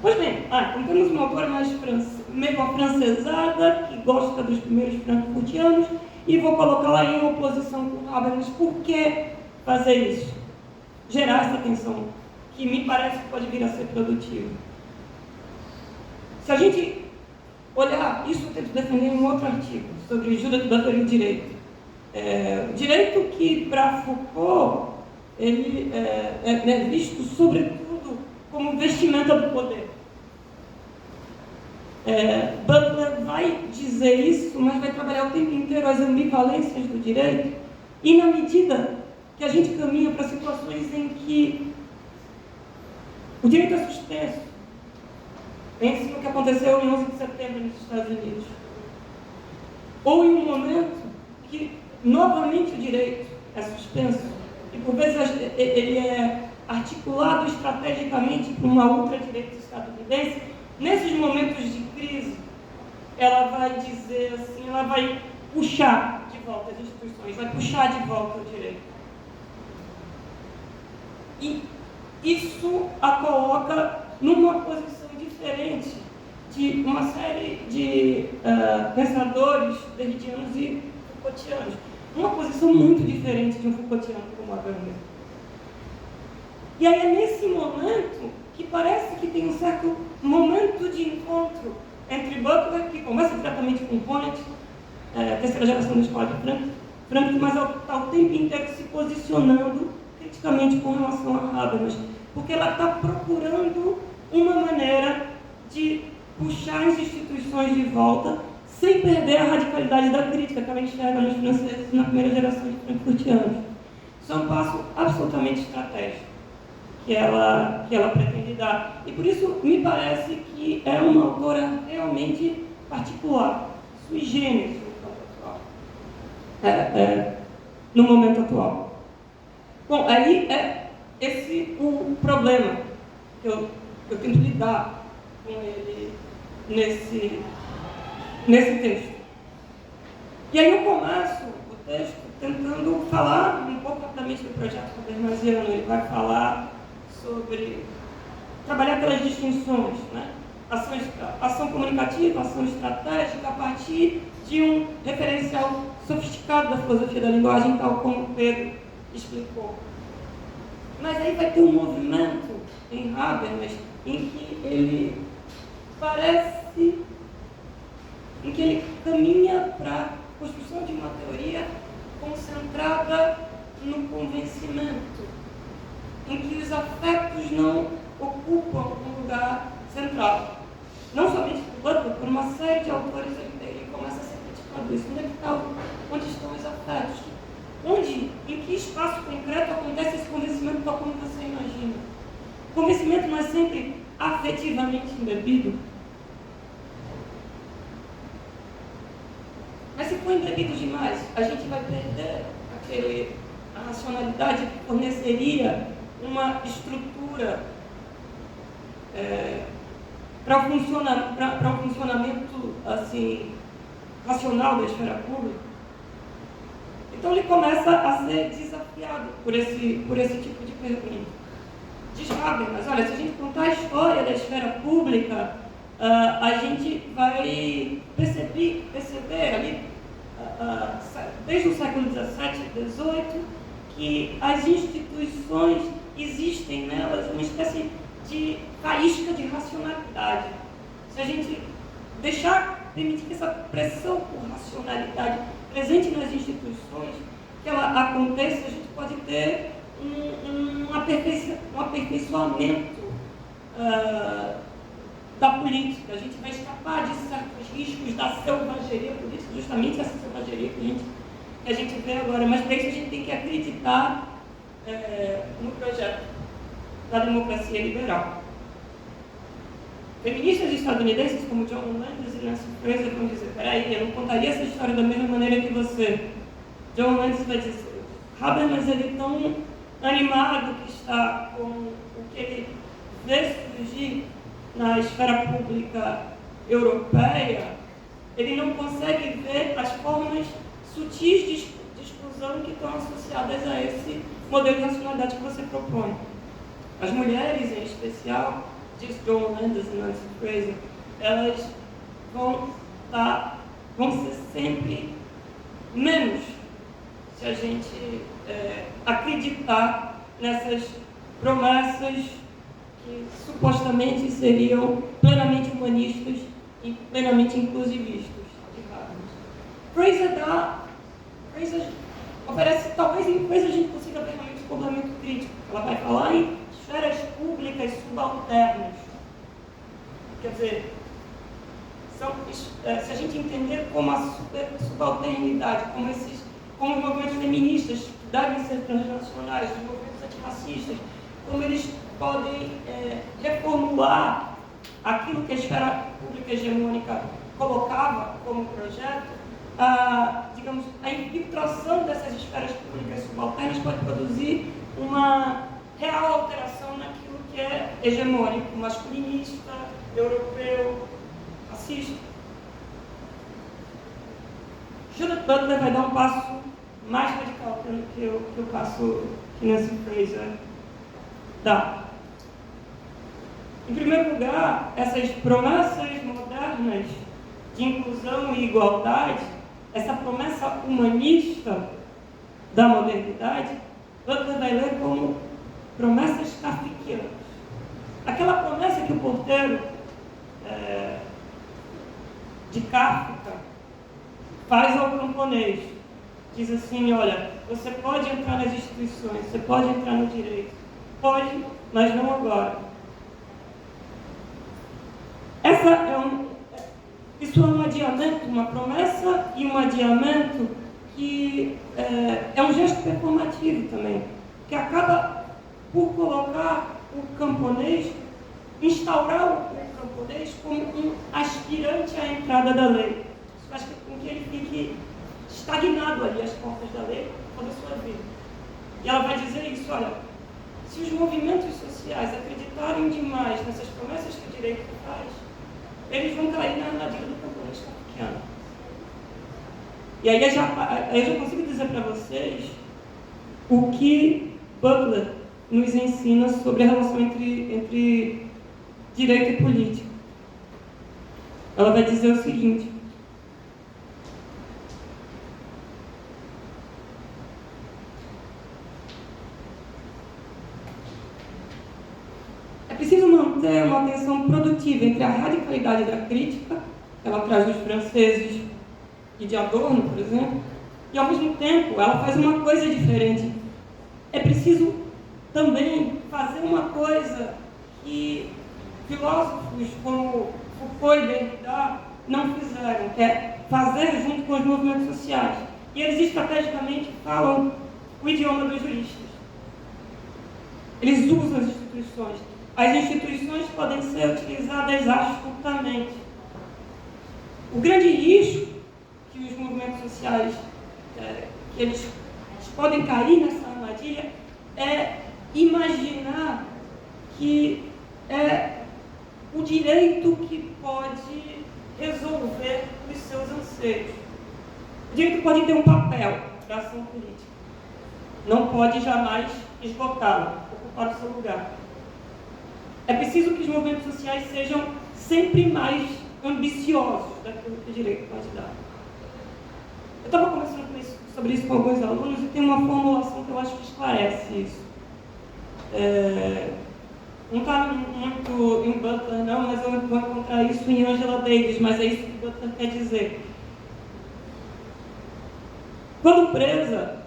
Pois bem, então temos uma autora meio afrancesada, que gosta dos primeiros frankfurtianos, e vou colocá-la em oposição com Habermas. Por que fazer isso? Gerar essa tensão, que me parece que pode vir a ser produtiva. Se a gente olhar, isso eu tento defender em um outro artigo, sobre Judith Butler e o direito. Direito que, para Foucault, ele é visto, sobretudo, como vestimenta do poder. Butler vai dizer isso, mas vai trabalhar o tempo inteiro as ambivalências do direito, e na medida que a gente caminha para situações em que o direito é suspenso, pense no que aconteceu em 11 de setembro nos Estados Unidos, ou em um momento que novamente o direito é suspenso, e por vezes ele é articulado estrategicamente por uma ultradireita estadunidense. Nesses momentos de crise, ela vai dizer assim, ela vai puxar de volta as instituições, vai puxar de volta o direito. E isso a coloca numa posição diferente de uma série de pensadores derridianos e Foucaultianos. Uma posição muito diferente de um Foucaultiano como Habermas. E aí é nesse momento que parece que tem um certo momento de encontro entre Butler, que conversa diretamente com Ponent, terceira geração da escola de Frankfurt, mas está o tempo inteiro se posicionando criticamente com relação a Habermas, porque ela está procurando uma maneira de puxar as instituições de volta sem perder a radicalidade da crítica que ela enxerga nos franceses na primeira geração de frankfurtianos. Isso é um passo absolutamente estratégico que ela pretende dar. E por isso me parece que é uma autora realmente particular, sui generis no momento atual. Bom, aí é esse o problema que eu tento lidar com ele nesse texto. E aí eu começo o texto tentando falar um pouco rapidamente do projeto habermasiano. Ele vai falar sobre trabalhar pelas distinções, né? Ação comunicativa, ação estratégica, a partir de um referencial sofisticado da filosofia da linguagem, tal como Pedro explicou. Mas aí vai ter um movimento em Habermas em que ele parece, em que ele caminha para a construção de uma teoria concentrada no convencimento, em que os afetos não ocupam um lugar central. Não somente por Butler, por uma série de autores, ele começa a ser criticado isso. Onde estão os afetos? Em que espaço concreto acontece esse convencimento tal como você imagina? O convencimento não é sempre afetivamente embebido. Mas se for embebido demais, a gente vai perder a racionalidade que forneceria uma estrutura para o funcionamento assim, racional da esfera pública. Então ele começa a ser desafiado por esse tipo de pergunta. Diz Habermas, olha, se a gente contar a história da esfera pública, a gente vai perceber ali, desde o século XVII e XVIII, que as instituições existem nelas uma espécie de faísca de racionalidade. Se a gente permitir que essa pressão por racionalidade presente nas instituições, que ela aconteça, a gente pode ter um aperfeiçoamento da política. A gente vai escapar de certos riscos da selvageria política, justamente essa selvageria que a gente vê agora. Mas para isso a gente tem que acreditar no projeto da democracia liberal. Feministas estadunidenses como John Landis e Nancy Fraser vão dizer, peraí, eu não contaria essa história da mesma maneira que você. John Landis vai dizer, Habermas ele tão animado que está com o que ele vê surgir na esfera pública europeia, ele não consegue ver as formas sutis de exclusão que estão associadas a esse modelo de racionalidade que você propõe. As mulheres, em especial, diz John Landis e Nancy Fraser, elas vão ser sempre menos se a gente acreditar nessas promessas que supostamente seriam plenamente humanistas e plenamente inclusivistas. Fraser oferece, talvez em Fraser a gente consiga ver realmente um complemento crítico. Ela vai falar em esferas públicas subalternas. Quer dizer, se a gente entender como a subalternidade, como os movimentos feministas devem ser transnacionais, os movimentos antirracistas, como eles podem reformular aquilo que a esfera pública hegemônica colocava como projeto, digamos, a infiltração dessas esferas públicas subalternas pode produzir uma real alteração naquilo que é hegemônico, masculinista, europeu, racista. Judith Butler vai dar um passo mais radical que o passo que Nancy Fraser dá. Em primeiro lugar, essas promessas modernas de inclusão e igualdade, essa promessa humanista da modernidade, Butler vai ler como promessas kafkianas. Aquela promessa que o porteiro de Kafka faz ao camponês. Diz assim, olha, você pode entrar nas instituições, você pode entrar no direito. Pode, mas não agora. Isso é um adiamento, uma promessa e um adiamento que é um gesto performativo também, que acaba por colocar o camponês, instaurar o camponês como um aspirante à entrada da lei. Isso faz com que ele fique estagnado ali às portas da lei toda a sua vida. E ela vai dizer isso, olha, se os movimentos sociais acreditarem demais nessas promessas que o direito faz, eles vão cair na armadilha do camponês kafkiano. E aí eu já consigo dizer para vocês o que Butler nos ensina sobre a relação entre direito e política. Ela vai dizer o seguinte: manter uma tensão produtiva entre a radicalidade da crítica, que ela traz dos franceses e de Adorno, por exemplo, e ao mesmo tempo ela faz uma coisa diferente. É preciso também fazer uma coisa que filósofos como Foucault e Derrida não fizeram, que é fazer junto com os movimentos sociais. E eles estrategicamente falam o idioma dos juristas. Eles usam as instituições. As instituições podem ser utilizadas astutamente. O grande risco que os movimentos sociais, que eles podem cair nessa armadilha, é imaginar que é o direito que pode resolver os seus anseios. O direito pode ter um papel da ação política. Não pode jamais esgotá-la, ocupar o seu lugar. É preciso que os movimentos sociais sejam sempre mais ambiciosos daquilo que o direito pode dar. Eu estava conversando sobre isso com alguns alunos e tem uma formulação que eu acho que esclarece isso. Não está muito em Butler, não, mas eu vou encontrar isso em Angela Davis, mas é isso que Butler quer dizer. Quando presa,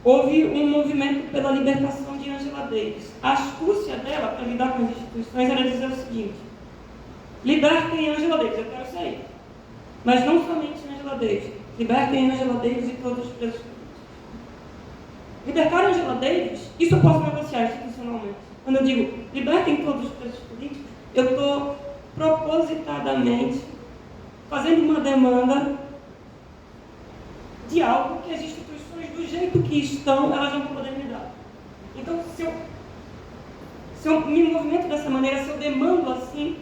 houve um movimento pela libertação de Angela Davis. A astúcia dela para lidar com as instituições era dizer o seguinte: libertem Angela Davis, eu quero sair. Mas não somente Angela Davis, libertem Angela Davis e todos os presos políticos. Libertar Angela Davis, isso eu posso negociar institucionalmente. Quando eu digo libertem todos os presos políticos, eu estou propositadamente fazendo uma demanda de algo que as instituições, do jeito que estão, elas não vão poder me dar. Então, se eu me movimento dessa maneira, se eu demando assim,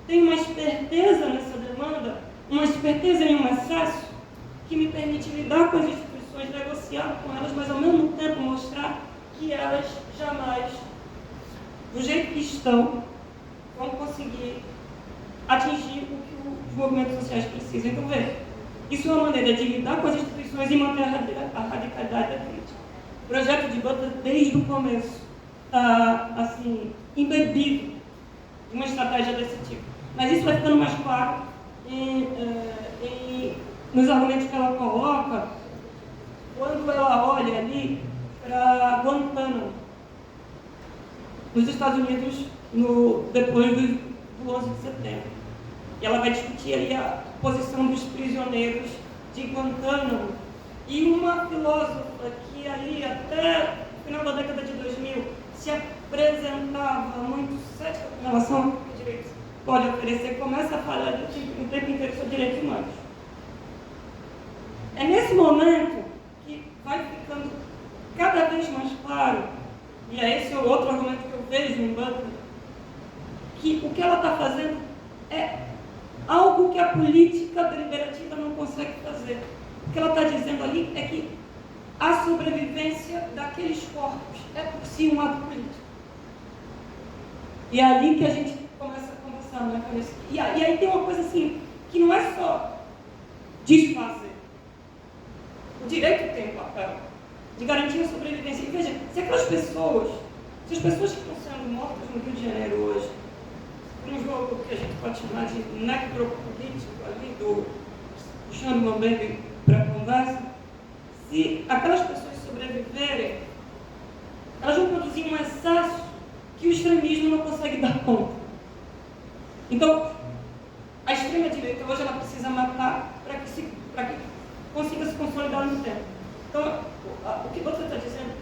tem uma esperteza nessa demanda, uma esperteza em um excesso, que me permite lidar com as instituições, negociar com elas, mas ao mesmo tempo mostrar que elas jamais, do jeito que estão, vão conseguir atingir o que os movimentos sociais precisam. Então, veja, isso é uma maneira de lidar com as instituições e manter a radicalidade da crítica. O projeto de Butler, desde o começo, está, assim, embebido de uma estratégia desse tipo. Mas isso vai ficando mais claro nos argumentos que ela coloca quando ela olha ali para Guantánamo, nos Estados Unidos, depois do 11 de setembro. E ela vai discutir ali a posição dos prisioneiros de Guantánamo. E uma filósofa que ali, até o final da década de 2000, se apresentava muito cética com relação ao que o direito pode oferecer, começa a falar o tempo inteiro sobre direitos humanos. É nesse momento que vai ficando cada vez mais claro, e é esse o outro argumento que eu vejo em Butler, que o que ela está fazendo é algo que a política deliberativa não consegue fazer. O que ela está dizendo ali é que a sobrevivência daqueles corpos é por si um ato político. E é ali que a gente começa a conversar, né? E aí tem uma coisa assim, que não é só desfazer. O direito tem um papel de garantir a sobrevivência. E veja, se as pessoas que estão sendo mortas no Rio de Janeiro hoje, um jogo que a gente pode chamar de necropolítico ali, puxando o Mambembe para a conversa, se aquelas pessoas sobreviverem, elas vão produzir um excesso que o extremismo não consegue dar conta. Então, a extrema-direita hoje ela precisa matar para que consiga se consolidar no tempo. Então, o que você está dizendo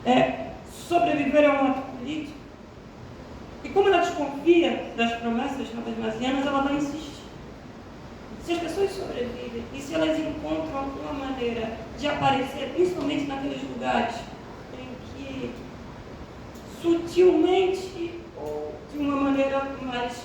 é sobreviver a um ato político. E como ela desconfia das promessas habermasianas, ela vai insistir. Se as pessoas sobrevivem e se elas encontram uma maneira de aparecer, principalmente naqueles lugares em que sutilmente ou de uma maneira mais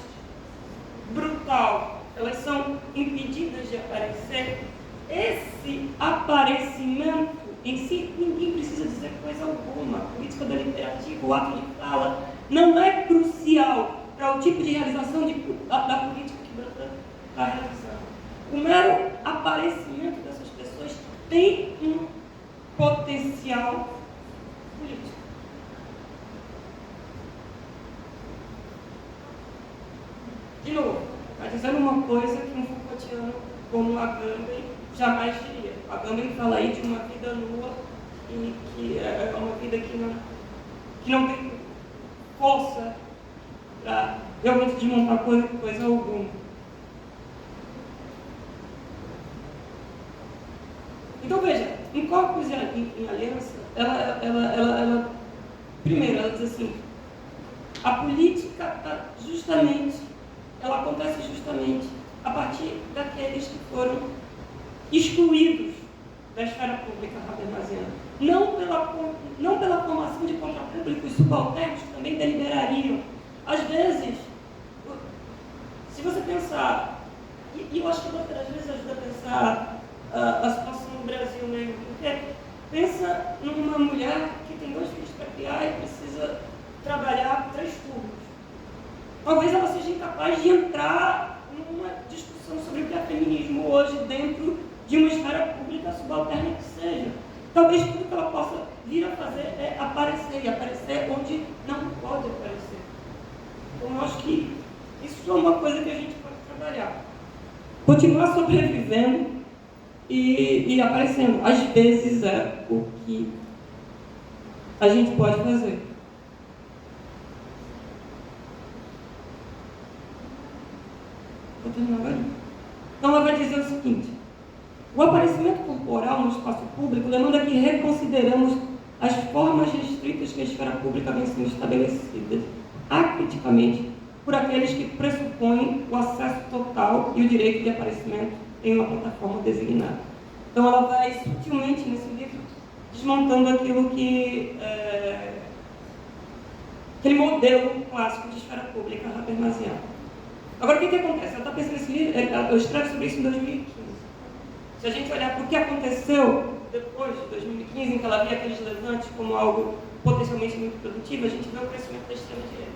brutal elas são impedidas de aparecer, esse aparecimento em si, ninguém precisa dizer coisa alguma. A política deliberativa, o ato de fala, não é crucial para o tipo de realização da política que Butler está realizando. O mero aparecimento dessas pessoas tem um potencial político. coisa que um Foucaultiano como Agamben jamais diria. Agamben fala aí de uma vida nua e que é uma vida que não tem força para realmente desmontar coisa alguma. Então veja, em Corpus e em Aliança, ela primeiro, ela diz assim, a política ela acontece justamente a partir daqueles que foram excluídos da esfera pública habermasiana. Não pela formação de contrapúblicos subalternos que também deliberariam. Às vezes, se você pensar, e eu acho que às vezes ajuda a pensar a situação no Brasil mesmo, porque pensa numa mulher que tem 2 filhos para criar e precisa trabalhar 3 turnos. Talvez ela seja incapaz de entrar numa discussão sobre o que é feminismo hoje dentro de uma esfera pública subalterna que seja. Talvez tudo que ela possa vir a fazer é aparecer, e aparecer onde não pode aparecer. Então eu acho que isso é uma coisa que a gente pode trabalhar. Continuar sobrevivendo e aparecendo. Às vezes é o que a gente pode fazer. Vou terminar agora. Então ela vai dizer o seguinte: o aparecimento corporal no espaço público demanda que reconsideramos as formas restritas que a esfera pública vem sendo estabelecida, acriticamente, por aqueles que pressupõem o acesso total e o direito de aparecimento em uma plataforma designada. Então ela vai sutilmente nesse livro desmontando aquilo que aquele modelo clássico de esfera pública habermasiana. Agora, o que acontece? Ela está pensando nesse livro, eu escrevo sobre isso em 2015. Se a gente olhar para o que aconteceu depois de 2015, em que ela via aqueles levantes como algo potencialmente muito produtivo, a gente vê o crescimento da extrema-direita.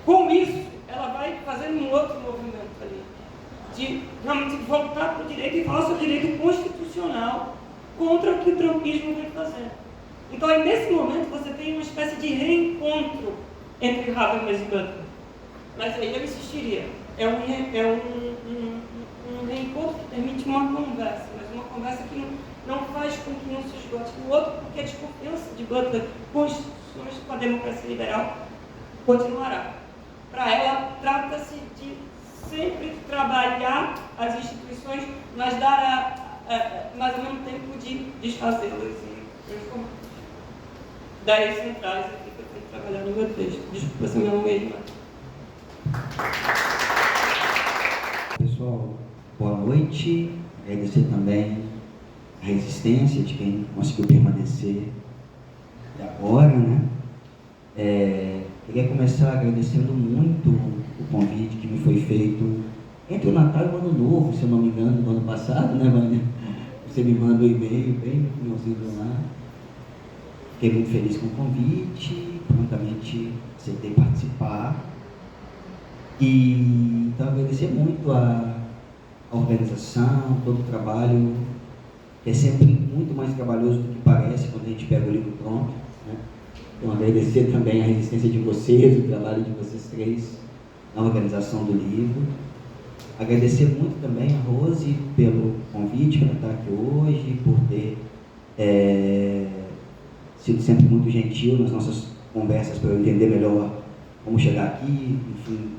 Com isso, ela vai fazendo um outro movimento ali, de realmente voltar para o direito e falar sobre o direito constitucional contra o que o trumpismo vem fazendo. Então, aí, nesse momento, você tem uma espécie de reencontro entre Habermas e Butler. Mas aí eu insistiria, é um reencontro que permite uma conversa, mas uma conversa que não faz com que um se esgote no outro, porque a desconfiança de Butler com instituições, com a democracia liberal continuará. Para ela, trata-se de sempre trabalhar as instituições, mas mas ao mesmo tempo de desfazê-las e transformar. Ideias centrais aqui que eu tenho que trabalhar no meu texto. Desculpa se meu nome é Pessoal, boa noite. Agradecer também a resistência de quem conseguiu permanecer até agora, né? Queria começar agradecendo muito o convite que me foi feito entre o Natal e o Ano Novo, se eu não me engano, no ano passado, né, Vânia? Você me manda um e-mail bem no finalzinho do ano. Fiquei muito feliz com o convite, prontamente aceitei participar. E então agradecer muito a organização, todo o trabalho, que é sempre muito mais trabalhoso do que parece quando a gente pega o livro pronto, né? Então agradecer também a resistência de vocês, o trabalho de vocês 3 na organização do livro. Agradecer muito também a Rose pelo convite para estar aqui hoje, por ter sido sempre muito gentil nas nossas conversas para eu entender melhor como chegar aqui, enfim,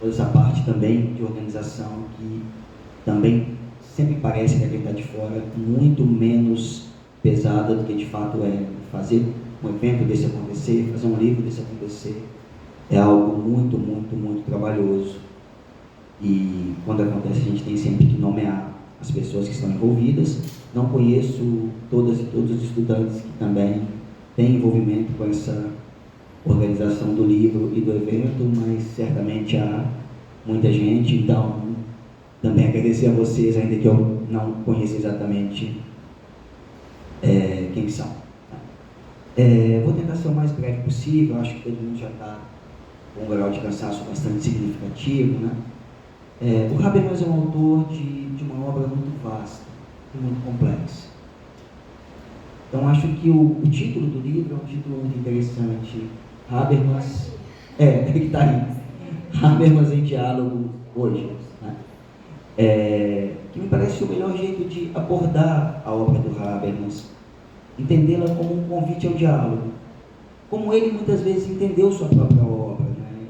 toda essa parte também de organização que também sempre parece que a quem está de fora muito menos pesada do que de fato é. Fazer um evento desse acontecer, fazer um livro desse acontecer, é algo muito, muito, muito trabalhoso. E quando acontece, a gente tem sempre que nomear as pessoas que estão envolvidas. Não conheço todas e todos os estudantes que também têm envolvimento com essa organização do livro e do evento, mas certamente há muita gente. Então, também agradecer a vocês, ainda que eu não conheça exatamente quem são. Vou tentar ser o mais breve possível. Acho que todo mundo já está com um grau de cansaço bastante significativo, né? O Habermas é um autor de uma obra muito vasta e muito complexa. Então, acho que o título do livro é um título muito interessante. Habermas, que está aí. Habermas em diálogo hoje, né? Que me parece o melhor jeito de abordar a obra do Habermas, entendê-la como um convite ao diálogo, como ele muitas vezes entendeu sua própria obra, né?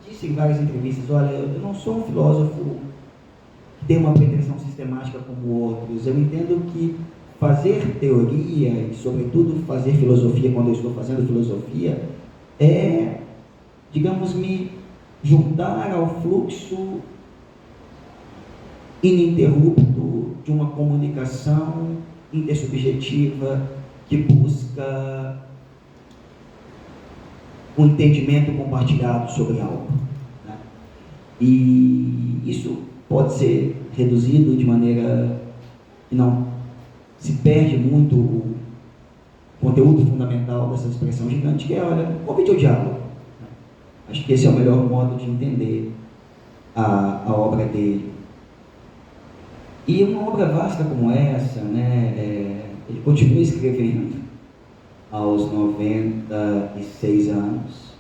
Disse em várias entrevistas: olha, eu não sou um filósofo que tem uma pretensão sistemática como outros, eu entendo que fazer teoria e, sobretudo, fazer filosofia, quando eu estou fazendo filosofia, é, digamos, me juntar ao fluxo ininterrupto de uma comunicação intersubjetiva que busca um entendimento compartilhado sobre algo, né? E isso pode ser reduzido de maneira que não se perde muito o conteúdo fundamental dessa expressão gigante, que é, olha, um convite ao diálogo, né? Acho que esse é o melhor modo de entender a obra dele. E uma obra vasta como essa, né, ele continua escrevendo aos 96 anos.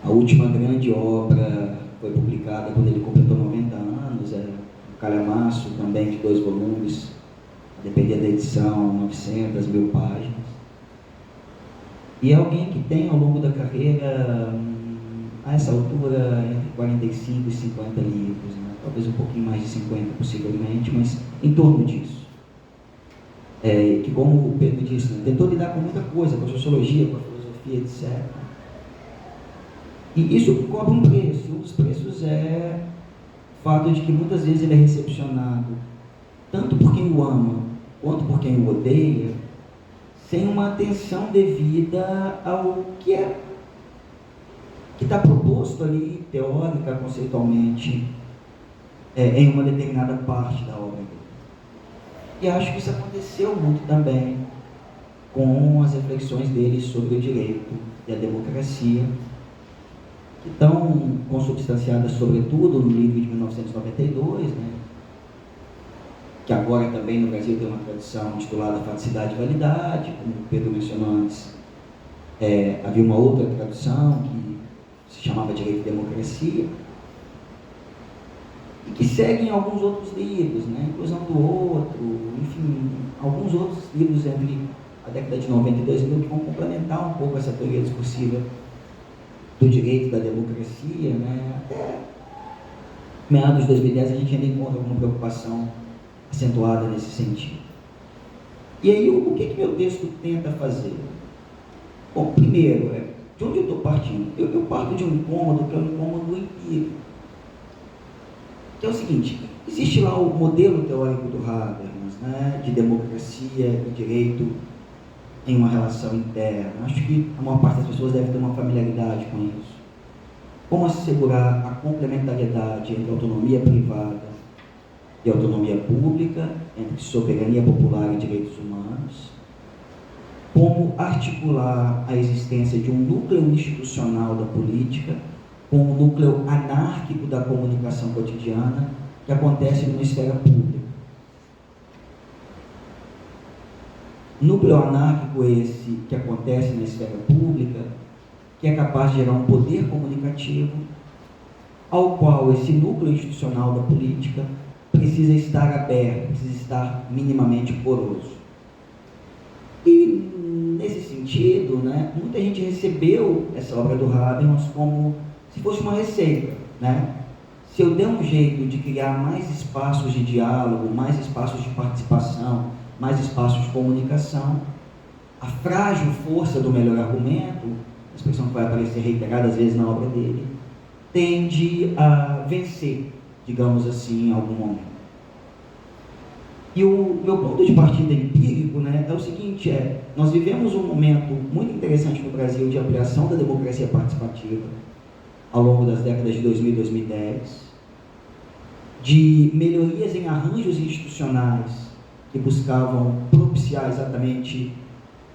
A última grande obra foi publicada quando ele completou 90 anos, um calhamaço também de 2 volumes, dependia da edição, 900, 1000 páginas. E é alguém que tem ao longo da carreira, a essa altura, entre 45 e 50 livros, né? Talvez um pouquinho mais de 50 possivelmente, mas em torno disso. Que, como o Pedro disse, né, tentou lidar com muita coisa, com a sociologia, com a filosofia, etc. E isso cobra um preço. Um dos preços é o fato de que muitas vezes ele é recepcionado tanto por quem o ama quanto por quem o odeia, sem uma atenção devida ao que está proposto ali, teórica, conceitualmente, em uma determinada parte da obra dele. E acho que isso aconteceu muito também com as reflexões dele sobre o direito e a democracia, que estão consubstanciadas sobretudo no livro de 1992, né? Que agora também no Brasil tem uma tradução intitulada Faticidade e Validade, como o Pedro mencionou antes. Havia uma outra tradução que se chamava Direito e Democracia, e que seguem alguns outros livros, né? Inclusão do Outro, enfim, alguns outros livros entre a década de 90 e 2000 que vão complementar um pouco essa teoria discursiva do direito e da democracia, né? Até meados de 2010 a gente ainda encontra alguma preocupação acentuada nesse sentido. E aí, o que meu texto tenta fazer? Bom, primeiro, de onde eu estou partindo? Eu parto de um incômodo que é um incômodo empírico, que é o seguinte: existe lá o modelo teórico do Habermas, né, de democracia e direito em uma relação interna. Acho que a maior parte das pessoas deve ter uma familiaridade com isso. Como assegurar a complementariedade entre autonomia privada e autonomia pública, entre soberania popular e direitos humanos. Como articular a existência de um núcleo institucional da política com o núcleo anárquico da comunicação cotidiana que acontece numa esfera pública. Núcleo anárquico esse que acontece na esfera pública, que é capaz de gerar um poder comunicativo, ao qual esse núcleo institucional da política precisa estar aberto, precisa estar minimamente poroso. E, nesse sentido, né, muita gente recebeu essa obra do Habermas como se fosse uma receita, né? Se eu der um jeito de criar mais espaços de diálogo, mais espaços de participação, mais espaços de comunicação, a frágil força do melhor argumento, a expressão que vai aparecer reiteradas vezes na obra dele, tende a vencer, digamos assim, em algum momento. E o meu ponto de partida empírico, né, é o seguinte: nós vivemos um momento muito interessante no Brasil de ampliação da democracia participativa ao longo das décadas de 2000 e 2010, de melhorias em arranjos institucionais que buscavam propiciar exatamente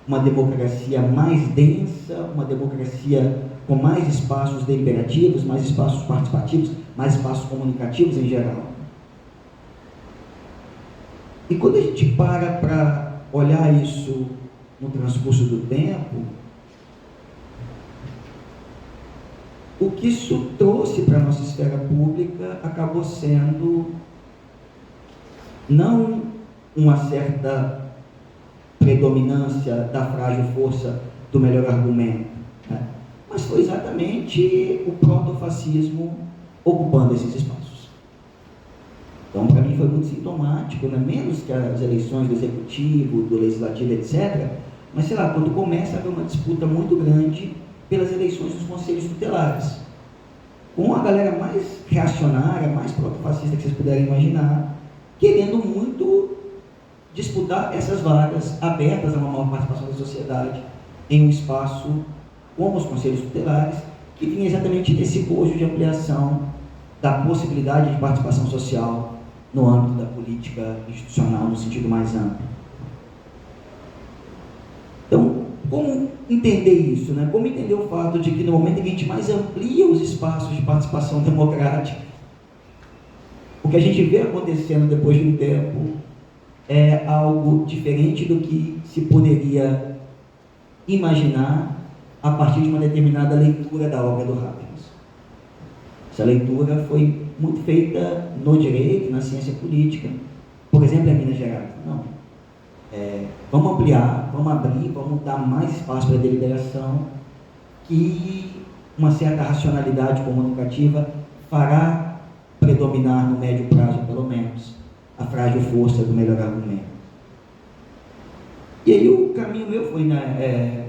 uma democracia mais densa, uma democracia com mais espaços deliberativos, mais espaços participativos, mais espaços comunicativos em geral. E quando a gente para olhar isso no transcurso do tempo, o que isso trouxe para a nossa esfera pública acabou sendo não uma certa predominância da frágil força do melhor argumento, né? Mas foi exatamente o protofascismo ocupando esses espaços. Então, para mim, foi muito sintomático, né? Menos que as eleições do Executivo, do Legislativo, etc., mas, sei lá, quando começa a haver uma disputa muito grande pelas eleições dos conselhos tutelares, com a galera mais reacionária, mais protofascista que vocês puderem imaginar, querendo muito disputar essas vagas abertas a uma maior participação da sociedade em um espaço como os conselhos tutelares, que vinha exatamente desse bojo de ampliação da possibilidade de participação social no âmbito da política institucional, no sentido mais amplo. Então, como entender isso, né? Como entender o fato de que no momento em que a gente mais amplia os espaços de participação democrática, o que a gente vê acontecendo depois de um tempo é algo diferente do que se poderia imaginar a partir de uma determinada leitura da obra do Habermas. Essa leitura foi muito feita no direito, na ciência política, por exemplo, em Minas Gerais. Não. Vamos ampliar, vamos abrir, vamos dar mais espaço para a deliberação, que uma certa racionalidade comunicativa fará predominar no médio prazo, pelo menos, a frágil força do melhor argumento. E aí o caminho meu foi, né,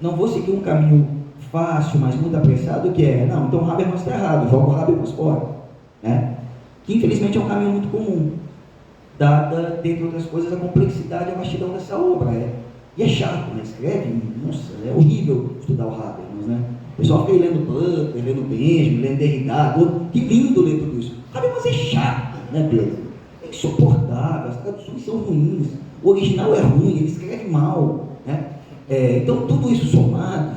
não vou seguir um caminho fácil, mas muito apressado, que é, não, então o Habermas está errado, joga o Habermas fora, né? Que infelizmente é um caminho muito comum, dada, dentre outras coisas, a complexidade e a vastidão dessa obra. E é chato, né? Escreve, nossa, é horrível estudar o Habermas, né? O pessoal fica aí lendo Butler, lendo Benjamin, lendo Derrida, que lindo ler tudo isso. Habermas é chato, né, Pedro? É insuportável, as traduções são ruins, o original é ruim, ele escreve mal, né? Então, tudo isso somado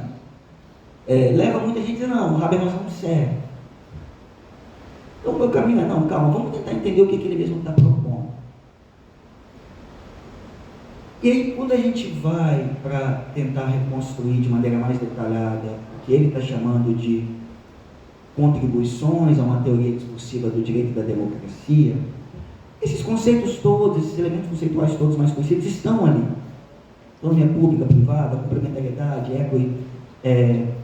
leva muita gente a dizer, não, o Habermas não serve. Então, o meu caminho é, não, calma, vamos tentar entender o que ele mesmo está propondo. E aí, quando a gente vai para tentar reconstruir de maneira mais detalhada o que ele está chamando de contribuições a uma teoria discursiva do direito e da democracia, esses conceitos todos, esses elementos conceituais todos mais conhecidos estão ali. Autonomia pública, privada, complementariedade,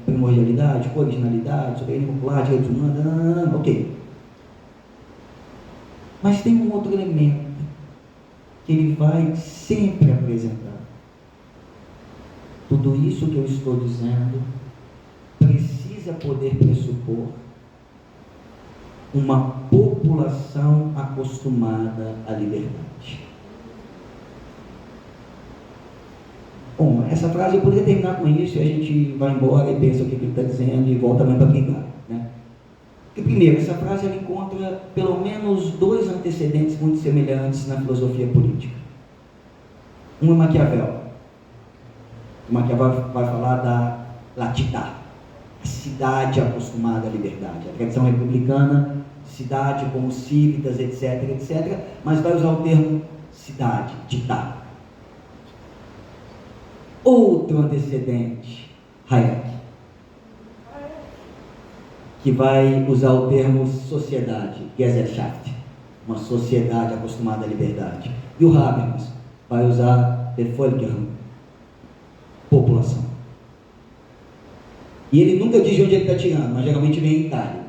primordialidade, co-originalidade, soberania popular, direitos humanos, ok. Mas tem um outro elemento que ele vai sempre apresentar. Tudo isso que eu estou dizendo precisa poder pressupor uma população acostumada à liberdade. Bom, essa frase eu poderia terminar com isso e a gente vai embora e pensa o que ele está dizendo e volta mesmo para brigar, né? Porque, primeiro, essa frase ela encontra pelo menos dois antecedentes muito semelhantes na filosofia política. Um é Maquiavel. Maquiavel vai falar da latità, a cidade acostumada à liberdade. A tradição republicana, cidade como civitas, etc., etc., mas vai usar o termo cidade, ditá. Outro antecedente, Hayek, que vai usar o termo sociedade, Gesellschaft, uma sociedade acostumada à liberdade. E o Habermas vai usar Bevölkerung, população. E ele nunca diz de onde ele está tirando, mas geralmente vem em Itália.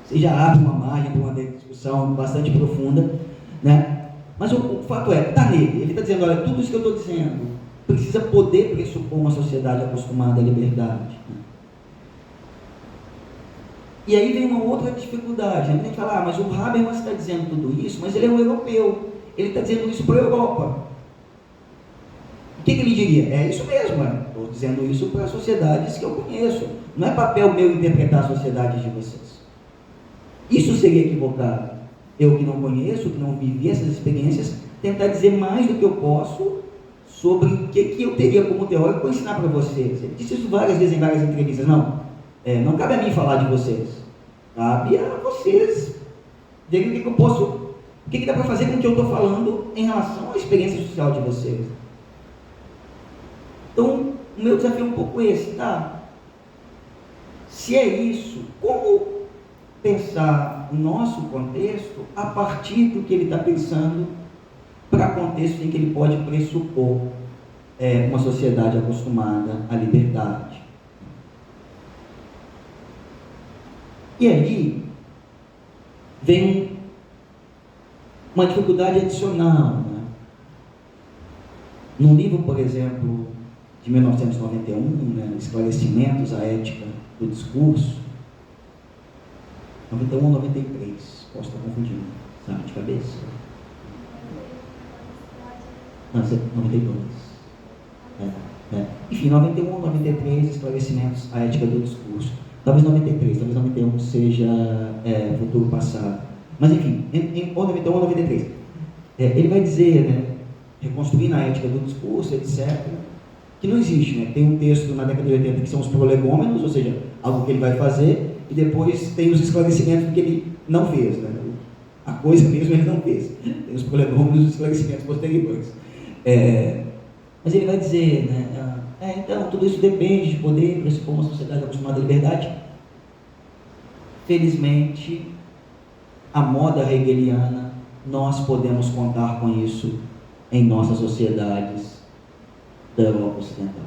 Você já abre uma margem para uma discussão bastante profunda, né? Mas o fato é, está nele. Ele está dizendo, olha, tudo isso que eu estou dizendo precisa poder pressupor uma sociedade acostumada à liberdade. E aí vem uma outra dificuldade, né? A gente fala, mas o Habermas está dizendo tudo isso, mas ele é um europeu, ele está dizendo isso para a Europa. O que ele diria? É isso mesmo, estou dizendo isso para as sociedades que eu conheço, não é papel meu interpretar as sociedades de vocês. Isso seria equivocado. Eu que não conheço, que não vivi essas experiências, tentar dizer mais do que eu posso sobre o que eu teria como teórico para ensinar para vocês. Ele disse isso várias vezes em várias entrevistas. Não cabe a mim falar de vocês, cabe a vocês verem o que eu posso, o que dá para fazer com o que eu estou falando em relação à experiência social de vocês. Então, o meu desafio é um pouco esse, tá? Se é isso, como pensar o nosso contexto a partir do que ele está pensando para contexto em que ele pode pressupor uma sociedade acostumada à liberdade? E aí vem uma dificuldade adicional, né? Num livro, por exemplo, de 1991, né, Esclarecimentos à Ética do Discurso, 91 ou 93, posso estar confundindo, sabe de cabeça? Não, 92. Enfim, 91 ou 93, Esclarecimentos à Ética do Discurso. Talvez 93, talvez 91 seja futuro passado. Mas enfim, ou 91 ou 93. Ele vai dizer, né, reconstruindo a ética do discurso, etc., que não existe, né? Tem um texto na década de 80 que são os prolegômenos, ou seja, algo que ele vai fazer, e depois tem os esclarecimentos do que ele não fez, né? A coisa mesmo ele não fez. Tem os prolegômenos e os esclarecimentos posteriores. Mas ele vai dizer, né? Então, tudo isso depende de poder pressupor uma sociedade acostumada à liberdade. Felizmente, a moda hegeliana, nós podemos contar com isso em nossas sociedades da Europa Ocidental.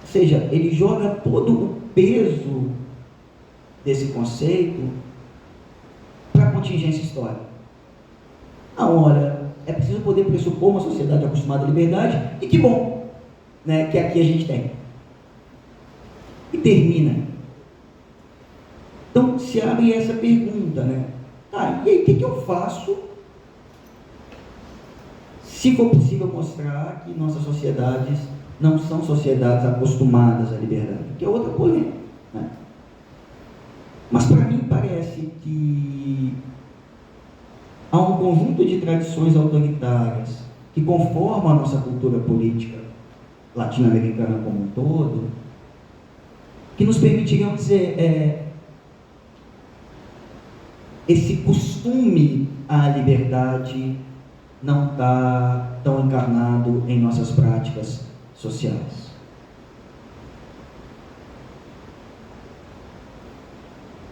Ou seja, ele joga todo o peso desse conceito para a contingência histórica. Ora, é preciso poder pressupor uma sociedade acostumada à liberdade, e que bom, né, que aqui a gente tem. E termina. Então, se abre essa pergunta, né? Tá, e aí, o que eu faço se for possível mostrar que nossas sociedades não são sociedades acostumadas à liberdade? Que é outra polêmica, né? Mas, para mim, parece que há um conjunto de tradições autoritárias que conformam a nossa cultura política latino-americana como um todo, que nos permitiriam dizer, esse costume à liberdade não está tão encarnado em nossas práticas sociais.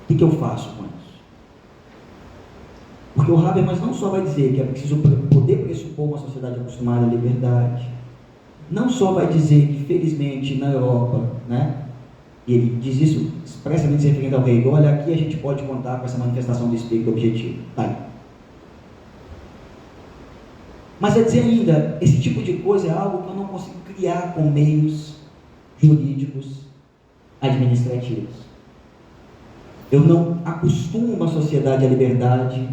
O que eu faço com isso? Porque o Habermas não só vai dizer que é preciso poder pressupor uma sociedade acostumada à liberdade, não só vai dizer que, felizmente, na Europa, né, e ele diz isso expressamente se referindo ao Hegel, olha, aqui a gente pode contar com essa manifestação do espírito objetivo. Tá aí. Mas é dizer ainda, esse tipo de coisa é algo que eu não consigo criar com meios jurídicos administrativos. Eu não acostumo uma sociedade à liberdade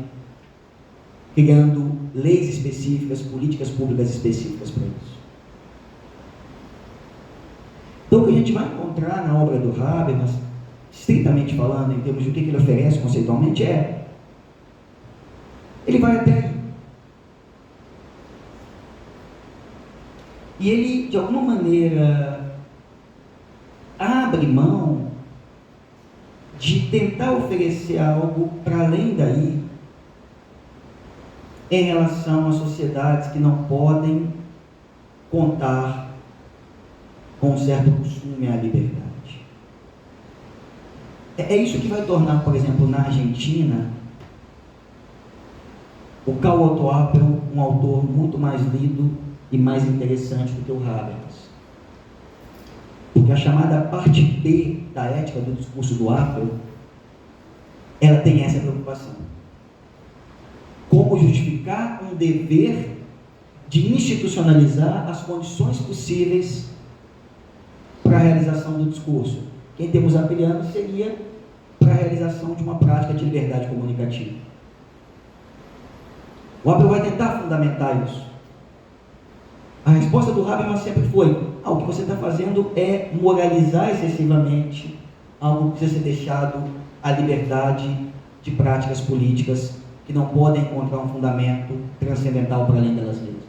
criando leis específicas, políticas públicas específicas para isso. Então, o que a gente vai encontrar na obra do Habermas, estritamente falando, em termos de o que ele oferece conceitualmente, ele vai até aí. E ele, de alguma maneira, abre mão de tentar oferecer algo para além daí, em relação a sociedades que não podem contar com um certo costume à liberdade. É isso que vai tornar, por exemplo, na Argentina, o Karl Otto Appel um autor muito mais lido e mais interessante do que o Habermas. Porque a chamada parte B da ética do discurso do Appel, ela tem essa preocupação. Como justificar um dever de institucionalizar as condições possíveis para a realização do discurso, que em termos appelianos seria para a realização de uma prática de liberdade comunicativa. O Appel vai tentar fundamentar isso. A resposta do Habermas sempre foi: o que você está fazendo é moralizar excessivamente algo que precisa ser deixado à liberdade de práticas políticas que não podem encontrar um fundamento transcendental para além delas mesmas.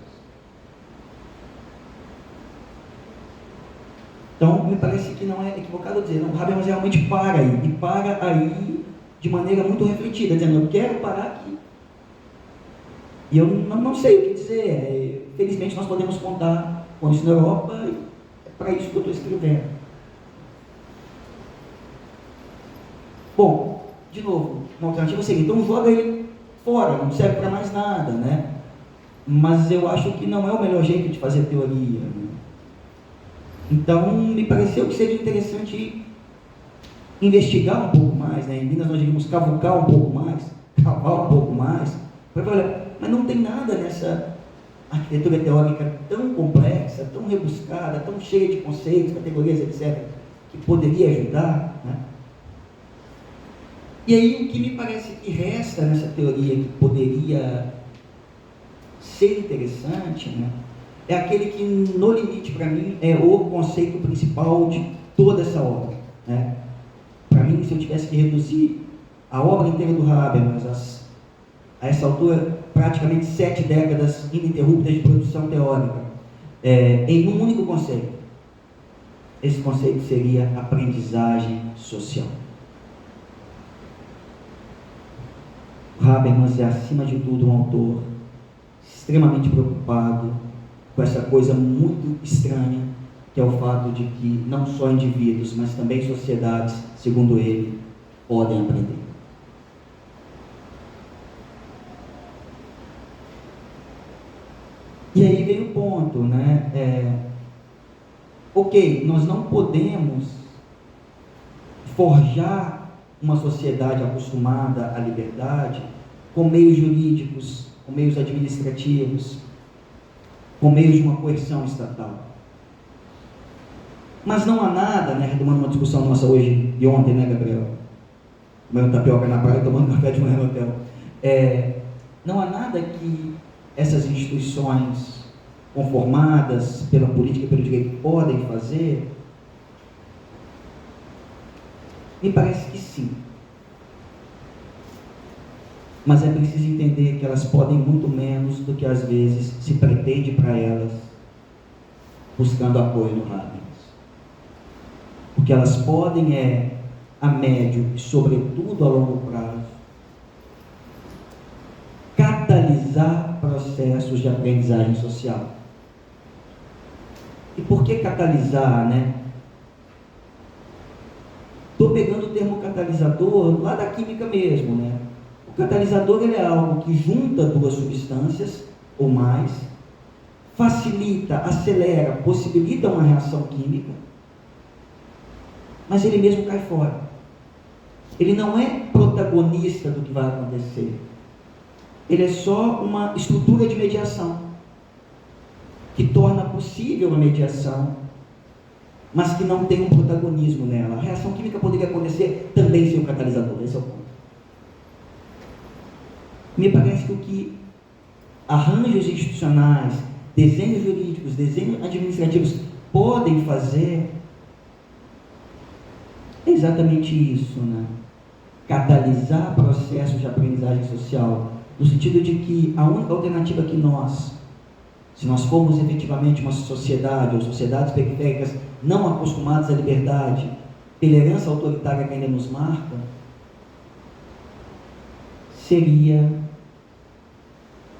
Então, me parece que não é equivocado dizer, não, o Habermas realmente para aí, e para aí de maneira muito refletida, dizendo, eu quero parar aqui. E eu não sei o que dizer. Felizmente, nós podemos contar com isso na Europa, e é para isso que eu estou escrevendo. Bom, de novo, uma alternativa seria, então joga ele fora, não serve para mais nada, né? Mas eu acho que não é o melhor jeito de fazer teoria, né? Então, me pareceu que seria interessante investigar um pouco mais, né? Em Minas nós diríamos cavucar um pouco mais, cavar um pouco mais, para olhar, mas não tem nada nessa arquitetura teórica tão complexa, tão rebuscada, tão cheia de conceitos, categorias, etc., que poderia ajudar, né? E aí o que me parece que resta nessa teoria que poderia ser interessante, né, é aquele que, no limite, para mim, é o conceito principal de toda essa obra, né? Para mim, se eu tivesse que reduzir a obra inteira do Habermas, a essa altura, praticamente 7 décadas ininterruptas de produção teórica, em um único conceito, esse conceito seria aprendizagem social. Habermas é, acima de tudo, um autor extremamente preocupado com essa coisa muito estranha, que é o fato de que não só indivíduos, mas também sociedades, segundo ele, podem aprender. E aí vem o ponto, né? Ok, nós não podemos forjar uma sociedade acostumada à liberdade com meios jurídicos, com meios administrativos, com meios de uma coerção estatal. Mas não há nada, né, retomando uma discussão nossa hoje e ontem, né, Gabriel? Comendo tapioca na praia, tomando café de manhã no hotel. Não há nada que essas instituições conformadas pela política e pelo direito podem fazer. Me parece que sim. Mas é preciso entender que elas podem muito menos do que às vezes se pretende para elas, buscando apoio no Habermas. O que elas podem a médio e sobretudo a longo prazo, catalisar processos de aprendizagem social. E por que catalisar, né? Estou pegando o termo catalisador lá da química mesmo, né? O catalisador ele é algo que junta duas substâncias ou mais, facilita, acelera, possibilita uma reação química, mas ele mesmo cai fora. Ele não é protagonista do que vai acontecer. Ele é só uma estrutura de mediação que torna possível a mediação, mas que não tem um protagonismo nela. A reação química poderia acontecer também sem o catalisador, esse é o ponto. Me parece que o que arranjos institucionais, desenhos jurídicos, desenhos administrativos podem fazer é exatamente isso, né? Catalisar processos de aprendizagem social, no sentido de que a única alternativa que nós, se nós formos efetivamente uma sociedade ou sociedades periféricas não acostumadas à liberdade, pela herança autoritária que ainda nos marca, seria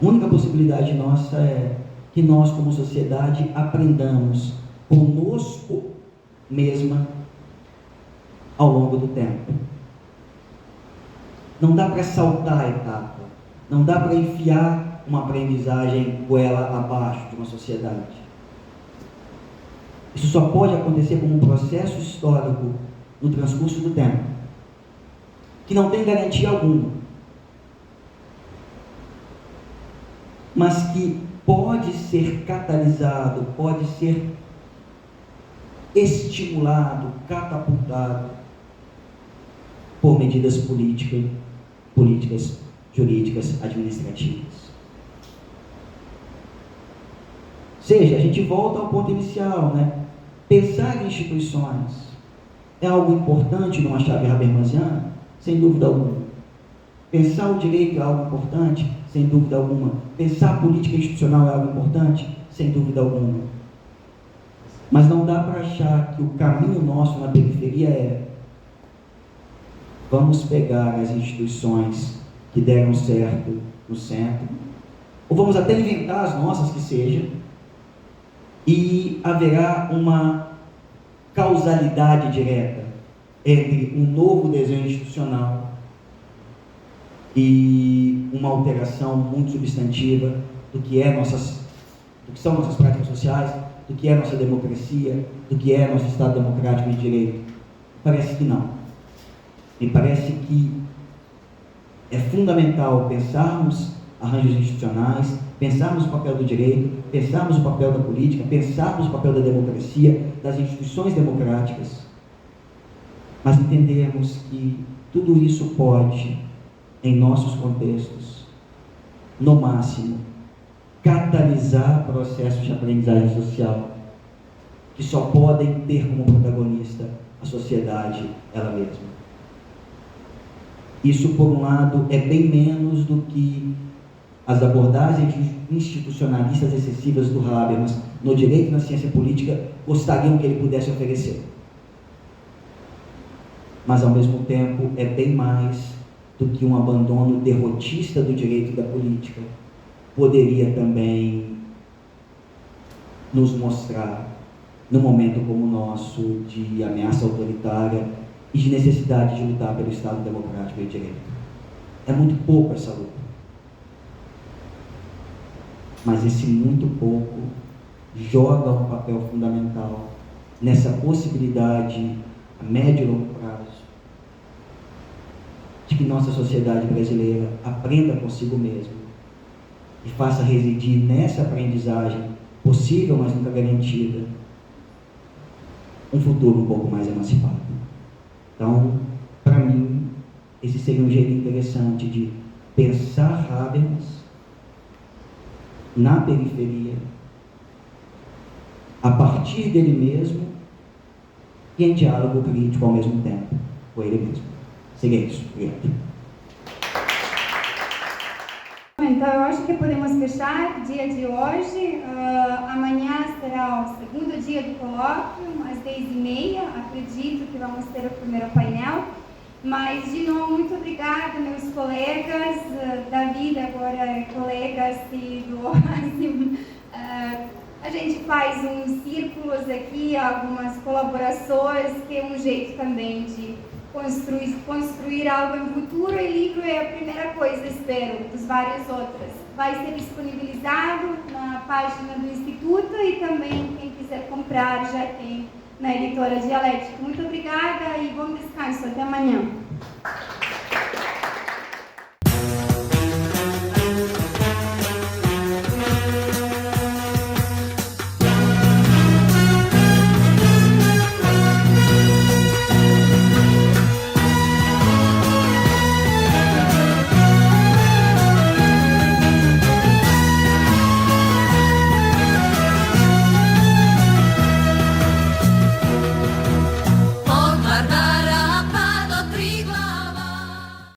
a única possibilidade nossa é que nós, como sociedade, aprendamos conosco mesma ao longo do tempo. Não dá para saltar a etapa, não dá para enfiar uma aprendizagem goela abaixo de uma sociedade. Isso só pode acontecer como um processo histórico no transcurso do tempo, que não tem garantia alguma, mas que pode ser catalisado, pode ser estimulado, catapultado por medidas políticas, jurídicas, administrativas. Ou seja, a gente volta ao ponto inicial, né? Pensar em instituições é algo importante numa chave habermasiana? Sem dúvida alguma. Pensar o direito é algo importante? Sem dúvida alguma. Pensar a política institucional é algo importante? Sem dúvida alguma. Mas não dá para achar que o caminho nosso na periferia vamos pegar as instituições que deram certo no centro, ou vamos até inventar as nossas que sejam, e haverá uma causalidade direta entre um novo desenho institucional e uma alteração muito substantiva do que são nossas práticas sociais, do que é nossa democracia, do que é nosso Estado democrático de direito? Parece que não. Me parece que é fundamental pensarmos arranjos institucionais, pensarmos o papel do direito, pensarmos o papel da política, pensarmos o papel da democracia, das instituições democráticas, mas entendermos que tudo isso pode, em nossos contextos, no máximo, catalisar processos de aprendizagem social que só podem ter como protagonista a sociedade ela mesma. Isso, por um lado, é bem menos do que as abordagens institucionalistas excessivas do Habermas no direito e na ciência política gostariam que ele pudesse oferecer. Mas, ao mesmo tempo, é bem mais do que um abandono derrotista do direito e da política poderia também nos mostrar, num momento como o nosso, de ameaça autoritária e de necessidade de lutar pelo Estado democrático e de direito. É muito pouco essa luta. Mas esse muito pouco joga um papel fundamental nessa possibilidade a médio e longo prazo de que nossa sociedade brasileira aprenda consigo mesma e faça residir nessa aprendizagem possível, mas nunca garantida, um futuro um pouco mais emancipado. Então, para mim, esse seria um jeito interessante de pensar Habermas na periferia, a partir dele mesmo e em diálogo crítico ao mesmo tempo com ele mesmo. Seria isso. Obrigado. Então, eu acho que podemos fechar o dia de hoje. Amanhã será o segundo dia do colóquio, às 10h30. Acredito que vamos ter o primeiro painel. Mas, de novo, muito obrigada, meus colegas. David agora é colega do a gente faz uns círculos aqui, algumas colaborações, que é um jeito também de construir algo em futuro, e livro é a primeira coisa, espero, dos várias outras. Vai ser disponibilizado na página do Instituto e também quem quiser comprar já tem na editora Dialética. Muito obrigada e bom descanso. Até amanhã.